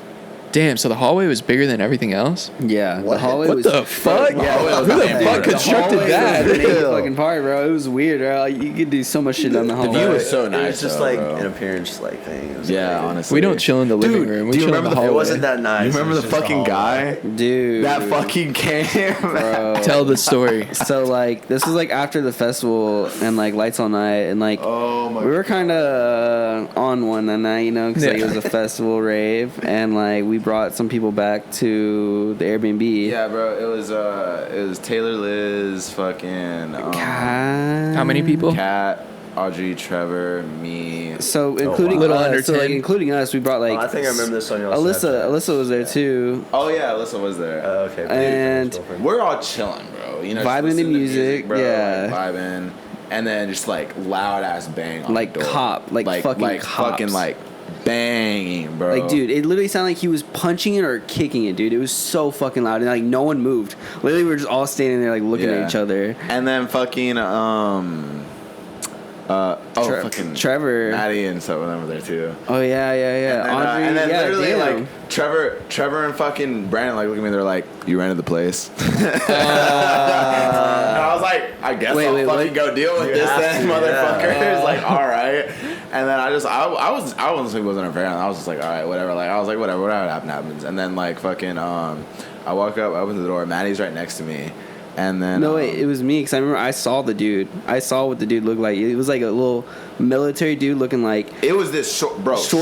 Damn, so the hallway was bigger than everything else? Yeah, the What? hallway What was. the fuck? Yeah, Who the fuck constructed that? The main fucking part, bro. It was weird, bro. Like, you could do so much shit down the hallway. view was so It nice, was just though, like bro. an appearance like thing. It was Yeah, crazy. honestly. We don't chill in the living Dude, room. We do you chill in the remember the- hallway. It wasn't that nice. You remember It the was just a fucking hallway. guy Dude. that fucking came? Bro. Tell the story. So like this was like after the festival and like lights all night and like Oh my we were kind of on one that night, you know, because like, it was a festival rave and like we brought some people back to the Airbnb. Yeah, bro. It was Taylor, Liz, fucking How many people? Kat, Audrey, Trevor, me. So including wow. Little us, under so like 10. including us, we brought like Oh, I think I remember this on your Alyssa was there too. Oh yeah, Alyssa was there. Okay. And- We're all chilling, bro. You know, just Vibing to listening music, bro. yeah. Like, vibing, and then just like loud ass bang on Like the door. cop, like fucking cops. fucking like banging, bro. Like, dude, it literally sounded like he was punching it or kicking it, dude. It was so fucking loud, and like no one moved. Literally, we were just all standing there, like looking Yeah. at each other. And then fucking fucking Trevor. Maddie and some of them were there too. Oh yeah. And then, Audrey, and then yeah, literally damn. like Trevor and fucking Brandon like look at me. They're like, "You rented the place." And I was like, "I guess Wait, I'll wait, fucking what? go deal with You this have then, to, motherfuckers." yeah. Like, all right. And then I wasn't unfair. I was just like, all right, whatever. Like I was like, whatever happens. And then like fucking I walk up, I open the door. Maddie's right next to me. And then No, wait, it was me because I remember I saw the dude. I saw what the dude looked like. It was like a little military dude looking like it was this short ass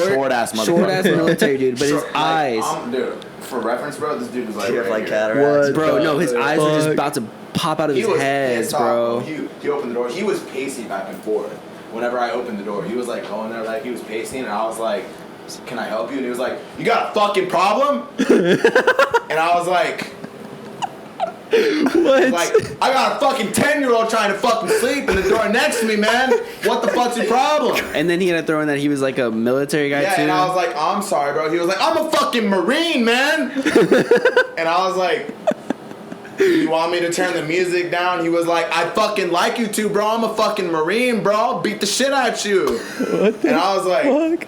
motherfucker. short ass military dude, but his Short, like, eyes, dude, for reference, bro, this dude was like He had right like here. cataracts. What? bro. No, his eyes were just Fuck. about to pop out of his head, pissed off, bro. He opened the door. He was pacing back and forth. Whenever I opened the door, he was like going there, like he was pacing, and I was like, "Can I help you?" And he was like, "You got a fucking problem?" And I was like, What? "Like I got a fucking 10-year-old trying to fucking sleep in the door next to me, man. What the fuck's your problem?" And then he had to throw in that he was like a military guy Yeah, too. and I was like, "I'm sorry, bro." He was like, "I'm a fucking Marine, man." And I was like, "You want me to turn the music down?" He was like, "I fucking like you to, bro. I'm a fucking Marine, bro. I'll beat the shit out you." What the And I was like, fuck?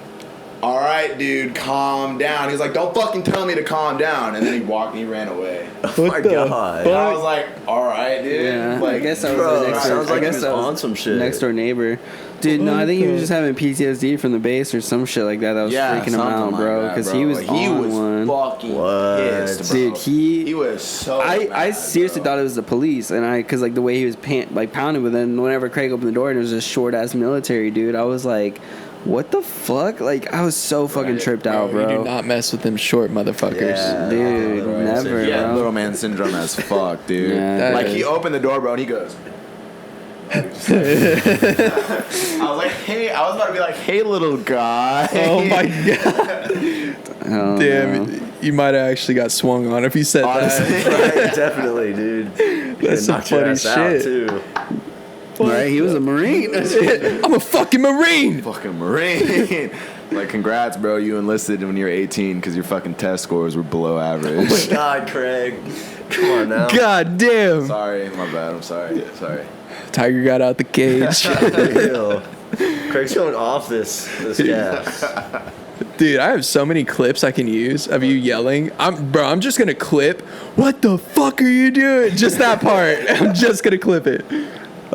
"All right, dude, calm down." He was like, "Don't fucking tell me to calm down." And then he walked and he ran away. Oh my the god. And I was like, "All right, dude." yeah, Like, I guess I was bro, the next sounds door. like I he guess was I was on some shit. next door neighbor. Dude, no, I think he was just having PTSD from the base or some shit like that. That was freaking him something out, like bro. that, Because bro. he was on one. fucking What? pissed, bro. Dude, he was so. I mad, seriously bro. thought it was the police, and because like the way he was pounding with it, and whenever Craig opened the door and it was this short ass military dude, I was like, what the fuck? Like I was so fucking Right, tripped out, You do bro. not mess with them short motherfuckers. Yeah. Dude, Bro, never, Yeah, bro. little man syndrome as fuck, dude. Yeah. Like That he is- opened the door, bro, and he goes. I was like, hey, I was about to be like, hey, little guy. Oh my god. Oh, Damn, no. you might have actually got swung on if you said Honestly. that. Right, definitely, dude. That's some Knocked your funny ass out, shit. too. Right, he was a Marine. I'm a fucking Marine. Fucking Marine. Like, congrats, bro. You enlisted when you were 18 because your fucking test scores were below Oh average. my god, Craig. Come on now. God damn. Sorry, my bad. I'm sorry. Sorry. Tiger got out the cage. Ew. Craig's going off this gas. Dude, I have so many clips I can use of you yelling. I'm just gonna clip. What the fuck are you doing? Just that part. I'm just gonna clip it.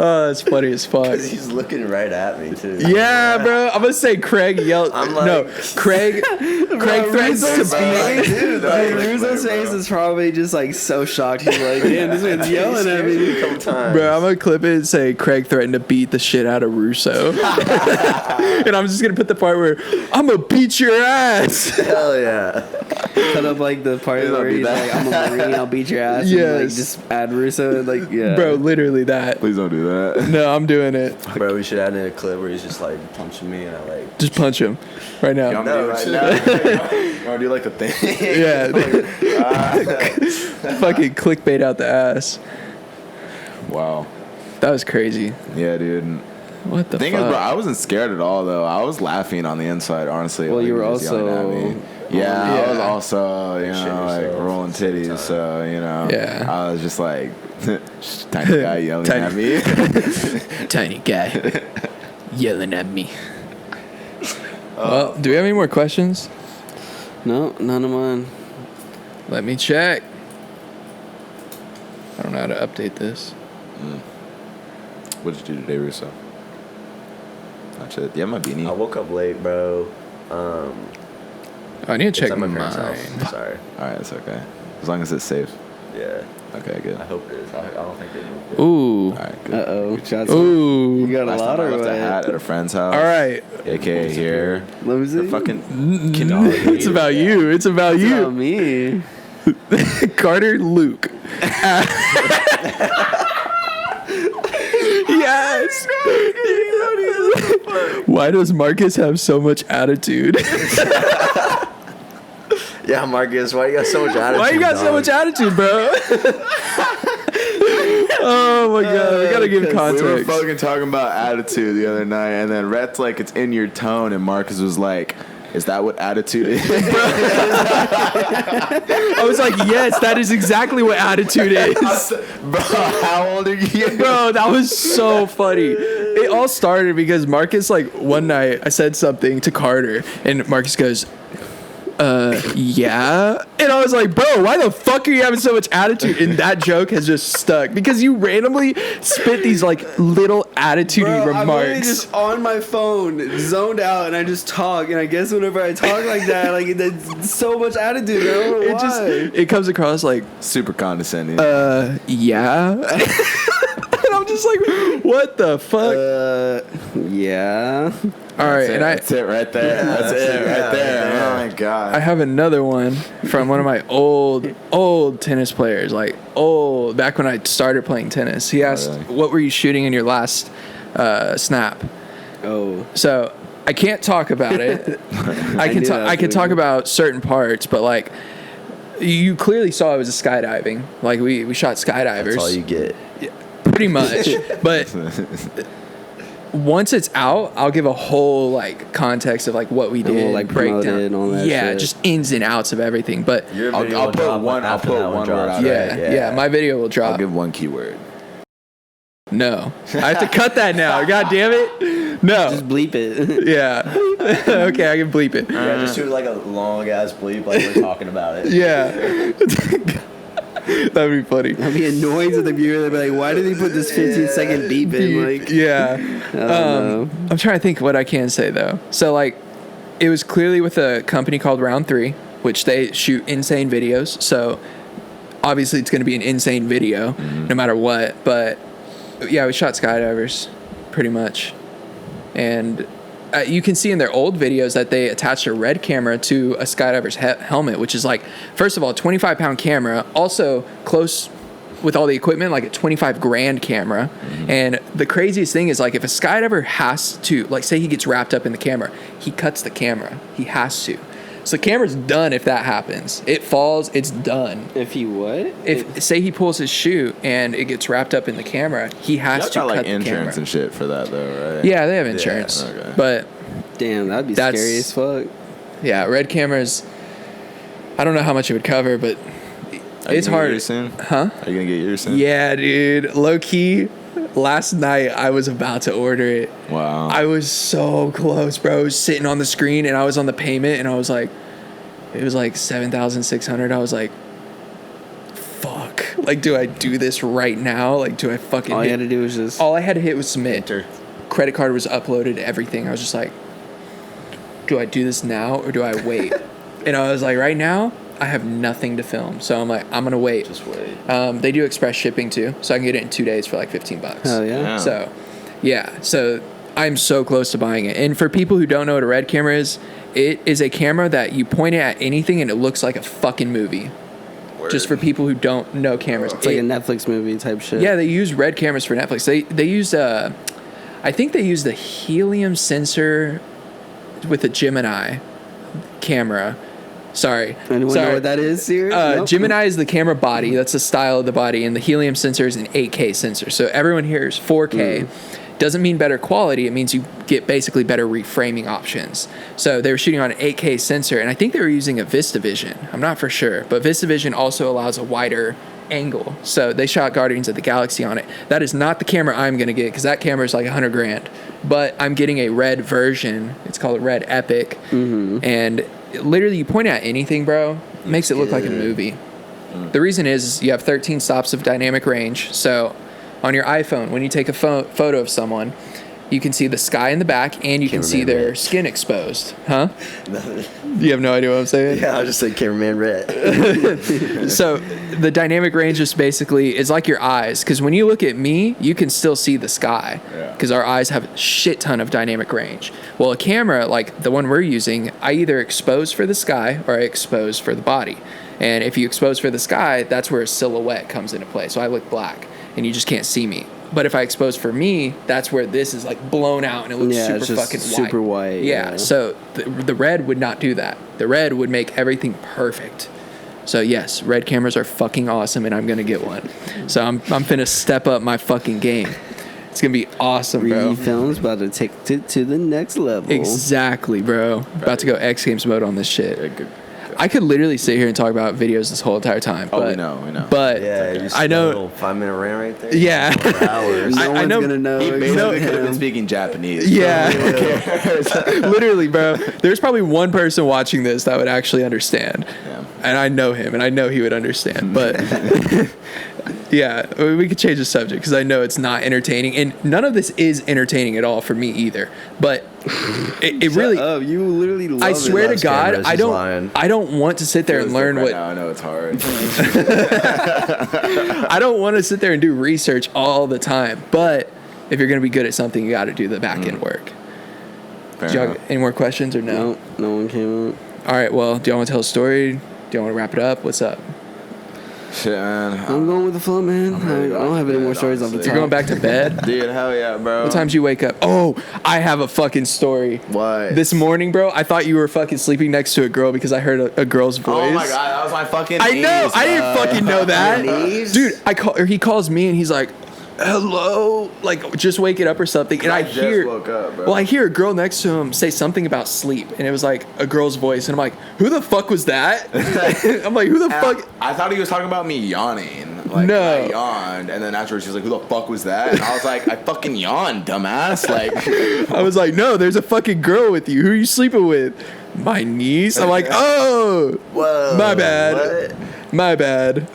Oh, that's funny as fuck. Because he's looking right at me, too. Yeah, bro. I'm gonna say Craig yelled. I'm like- No, Craig threatens to Russo's beat. face, Dude, like, like, Russo's bro. face is probably just like so shocked. He's like, damn, this man's yelling at me. A couple times. Bro, I'm gonna clip it and say Craig threatened to beat the shit out of Russo. And I'm just gonna put the part where I'm gonna beat your ass. Hell yeah. Cut up like the part Please don't where do he's that. like, I'm a Marine, I'll beat your ass. And, like, Yes. just add Russo. Like, yeah. Bro, literally that. Please don't do that. No, I'm doing it. Bro, we should add in a clip where he's just like punching me and I like. Just punch him right You now. want me to do right now? You want to do like the thing? Yeah. Fucking clickbait out the ass. Wow. That was crazy. Yeah, dude. What the Thing fuck? is, bro, I wasn't scared at all, though. I was laughing on the inside, honestly. Well, like, you were he was yelling also- at me. Yeah, I was Yeah. also, Shit like yourself rolling titties, sometimes. so, Yeah. I was just like, tiny guy yelling Tiny- at me. Tiny guy yelling at me. Well, do we have any more questions? No, none of mine. Let me check. I don't know how to update this. What did you do today, Russo? Not shit. Yeah, my beanie. I woke up late, bro. Oh, I need to It's check at my mine. parents' house. Sorry. All right, it's okay. As long as it's safe. Yeah. Okay, good. I hope it is. I don't think they moved it. Ooh. All right, good. Uh-oh. Good shit. Ooh. You got a Last lot time I of left a it. hat at a friend's house. All right. AKA here. Let me see. The fucking. It's about you. It's about It's you. not me. Carter Luke. Yes. Why does Marcus have so much attitude? Yeah, Marcus, why you got so much attitude? Why you got so dog? much attitude, bro? Oh my god, we gotta give We were context. fucking talking about attitude the other night, and then Rhett's like, it's in your tone, and Marcus was like, is that what attitude is? I was like, yes, that is exactly what attitude is. Bro, how old are you? Bro, that was so funny. It all started because Marcus, like, one night I said something to Carter, and Marcus goes, yeah. And I was like, bro, why the fuck are you having so much attitude? And that joke has just stuck because you randomly spit these, like, little attitudey Bro, I'm literally remarks. just on my phone, zoned out, and I just talk. And I guess whenever I talk like that, like that's so much attitude. I don't know why. It comes across like, Super condescending. yeah. And I'm just like, what the fuck? Yeah. All right, and That's it right there. That's it right there. yeah. Oh my god. I have another one from one of my old tennis players, like old, back when I started playing tennis. He asked, really? what were you shooting in your last snap? Oh. So I can't talk about it. I knew that was can gonna talk be- about certain parts, but like you clearly saw it was a skydiving. Like we shot skydivers. That's all you get. Pretty much. But once it's out, I'll give a whole like context of like what we And did, we'll, like, promote breakdown. it and all that yeah, shit. just ins and outs of everything. But Your I'll video will put drop one- I'll after put that one drops, word out yeah, right? yeah, my video will drop. I'll give one keyword. No, I have to cut that now. God damn it! No. Just bleep it. Yeah. Okay, I can bleep it. Yeah, just do like a long ass bleep like we're talking about it. Yeah. That'd be funny. That'd be annoying to the viewer. They'd be like, "Why did he put this 15-second beep in?" Like, Yeah. no. I'm trying to think what I can say though. So like, it was clearly with a company called Round 3, which they shoot insane videos. So obviously it's going to be an insane video no matter what. But yeah, we shot skydivers pretty much. And you can see in their old videos that they attached a red camera to a skydiver's helmet, which is like, first of all, a 25-pound camera, also close with all the equipment, like a 25 grand camera. And the craziest thing is like, if a skydiver has to, like say he gets wrapped up in the camera, he cuts the camera. He has to. So the camera's done if that happens. It falls, it's done. if he what? If say he pulls his shoe and it gets wrapped up in the camera, he has Y'all to got cut like the insurance camera. and shit for that though, right? Yeah, they have insurance. okay. But Damn, that'd be That's- scary as fuck. yeah, red cameras, I don't know how much it would cover, but Are you it's gonna get hard. yours soon? Huh? Are you gonna get yours soon? Yeah, dude. Low key, last night I was about to order it. Wow. I was so close, bro. I was sitting on the screen and I was on the payment and I was like, it was like 7,600. I was like, fuck. Like, do I do this right now? Like, do I fucking All you hit- had to do was just. All I had to hit was submit. Enter. Credit card was uploaded, everything. I was just like, do I do this now or do I wait? And I was like, right now, I have nothing to film. So I'm like, I'm going to wait. Just wait. They do express shipping too. So I can get it in 2 days for like $15. Hell yeah. Yeah. So, yeah. So I'm so close to buying it. And for people who don't know what a red camera is, it is a camera that you point it at anything and it looks like a fucking movie. Just for people who don't know cameras. It's like a It- Netflix movie type shit. yeah, they use red cameras for Netflix. They use I think they use the helium sensor with a Gemini camera. Sorry. Anyone know what that is, Siri? Nope. Gemini is the camera body. That's the style of the body, and the helium sensor is an 8K sensor. So everyone hears 4K. Doesn't mean better quality. It means you get basically better reframing options. So they were shooting on an 8K sensor, and I think they were using a VistaVision. I'm not for sure, but VistaVision also allows a wider angle. So they shot Guardians of the Galaxy on it. That is not the camera I'm going to get because that camera is like $100,000. But I'm getting a red version. It's called a Red Epic. Mm-hmm. And literally you point at anything, bro, it makes it look like a movie. The reason is you have 13 stops of dynamic range. So on your iPhone, when you take a photo of someone, you can see the sky in the back and you can see their skin exposed. Huh? You have no idea what I'm saying? Yeah, I was just saying cameraman red. So the dynamic range is basically, it's like your eyes. Because when you look at me, you can still see the sky. Because our eyes have a shit ton of dynamic range. Well, a camera like the one we're using, I either expose for the sky or I expose for the body. And if you expose for the sky, that's where a silhouette comes into play. So I look black and you just can't see me. But if I expose for me, that's where this is like blown out and it looks super fucking white. Super white. Yeah. So the red would not do that. The red would make everything perfect. So yes, red cameras are fucking awesome and I'm going to get one. So I'm finna step up my fucking game. It's going to be awesome, bro. Film's about to take it to the next level. Exactly, bro. About to go X Games mode on this shit. Yeah, good. I could literally sit here and talk about videos this whole entire time. Oh, but, we know. But Yeah, you just I a know. little 5-minute rant right there. Yeah. 4 hours. No one's know- gonna know. He basically except could have been him. speaking Japanese. Yeah. Literally, bro. There's probably one person watching this that would actually understand. Yeah. And I know him, and I know he would understand. But yeah, we could change the subject because I know it's not entertaining, and none of this is entertaining at all for me either. But it really, Oh, you literally love I swear to loves God, cameras, he's lying. I don't want to sit there and learn right what. now. I know it's hard. I don't want to sit there and do research all the time. But if you're gonna be good at something, you got to do the back end work. Fair Do y'all enough. got any more questions or no? No, no one came up. All right. Well, do y'all want to tell a story? Do y'all want to wrap it up? What's up? Shit, man. I'm going with the flow, man. really I don't have any going more to stories off the bed, top. You're going back to bed? Dude, hell yeah, bro. What time did you wake up? Oh, I have a fucking story. What? This morning, bro, I thought you were fucking sleeping next to a girl because I heard a girl's voice. Oh my god, that was my fucking I know. niece, I didn't bro. fucking know that. Niece? Dude, he calls me and he's like, hello, like just waking up or something. And I just hear, woke up, bro. well, I hear a girl next to him say something about sleep. And it was like a girl's voice. And I'm like, who the fuck was that? I'm like, who the fuck? I thought he was talking about me yawning. Like, No. I yawned, and then afterwards she was like, "Who the fuck was that?" And I was like, "I fucking yawned, dumbass!" Like, I was like, no, there's a fucking girl with you. Who are you sleeping with? My niece. I'm like, oh, Whoa. my bad. What? My bad.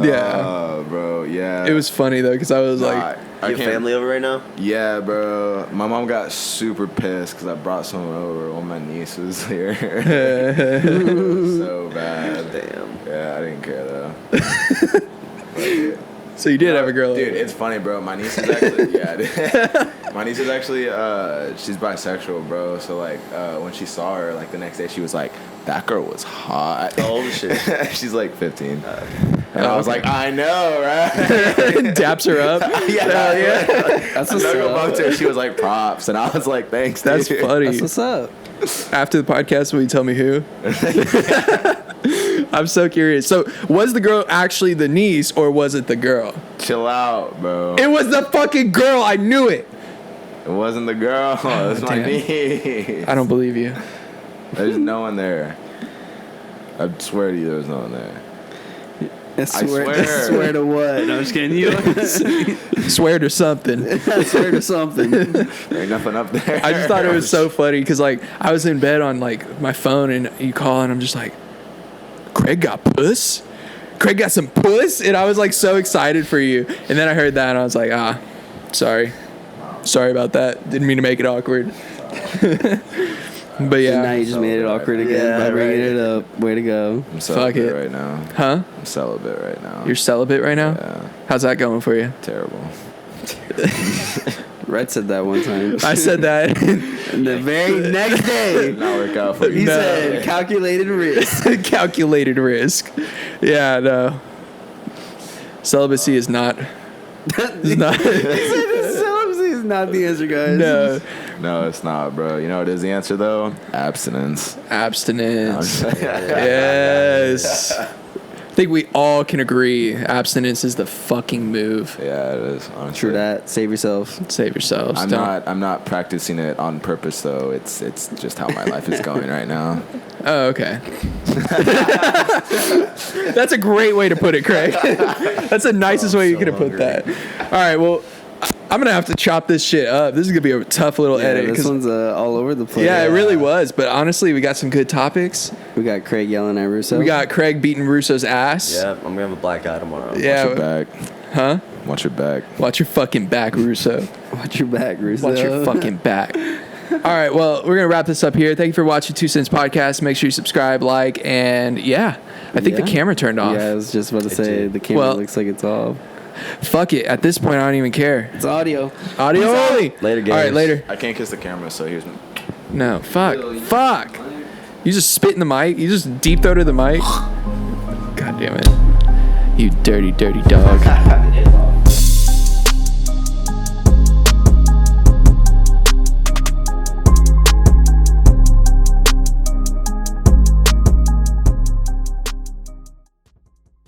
Yeah. bro, yeah. It was funny though, because I was like, I You have can't. family over right now? Yeah, bro. My mom got super pissed because I brought someone over when my niece was here. It was so bad. Damn. Yeah, I didn't care though. so you did have a girl. Dude, over. it's funny, bro. My niece is actually, my niece is actually, she's bisexual, bro. So like, when she saw her, like the next day, she was like, "That girl was hot." How old is she? She's like 15. And I was like, I know, right? Daps her up. yeah. That's I what's dug up. up to her. She was like, props. And I was like, thanks, That's dude. funny. That's what's up. After the podcast, will you tell me who? I'm so curious. So, was the girl actually the niece, or was it the girl? Chill out, bro. It was the fucking girl. I knew it. It wasn't the girl. It was my damn. niece. I don't believe you. There's no one there. I swear to you, there was no one there. I swear. swear to what? No, I'm just kidding. You Swear to something. I swear to something. There ain't nothing up there. I just thought it was so funny because like I was in bed on like my phone and you call and I'm just like, Craig got puss? Craig got some puss? And I was like so excited for you. And then I heard that and I was like, sorry. Sorry about that. Didn't mean to make it awkward. But And now yeah. you just made it awkward again Yeah, by bringing right. it up. Way to go. I'm celibate Fuck it. right now. Huh? I'm celibate right now. You're celibate right now? Yeah, How's that going for you? terrible. Red said that one time. I said that. And the very next day, Did not work out for he you. No. said calculated risk. Calculated risk. Yeah, no. Celibacy is not. Is not. Celibacy is not the answer, guys. No. No, it's not, bro. You know what is the answer though? Abstinence. Abstinence. I'm just- Yes. I think we all can agree abstinence is the fucking move. Yeah, it is. Honestly. True that. Save yourself. Save yourselves. I'm not practicing it on purpose though. It's just how my life is going right now. Oh, okay. That's a great way to put it, Craig. That's the nicest way you could have put that. All right, well, I'm gonna have to chop this shit up. This is gonna be a tough little edit. This one's all over the place. Yeah, it really was. But honestly, we got some good topics. We got Craig yelling at Russo. We got Craig beating Russo's ass. Yeah, I'm gonna have a black eye tomorrow. Yeah. Watch your back. Huh? Watch your back. Watch your fucking back, Russo. Watch your back, Russo. Watch your fucking back. All right, well, we're going to wrap this up here. Thank you for watching 2 Cents Podcast. Make sure you subscribe, like, and yeah, I think the camera turned off. Yeah, I was just about to say, the camera looks like it's off. Fuck it. At this point, I don't even care. It's audio. Audio only. Later, guys. All right, later. I can't kiss the camera, so here's me. No, fuck. Fuck. You just spit in the mic. You just deep throated the mic. God damn it. You dirty, dirty dog.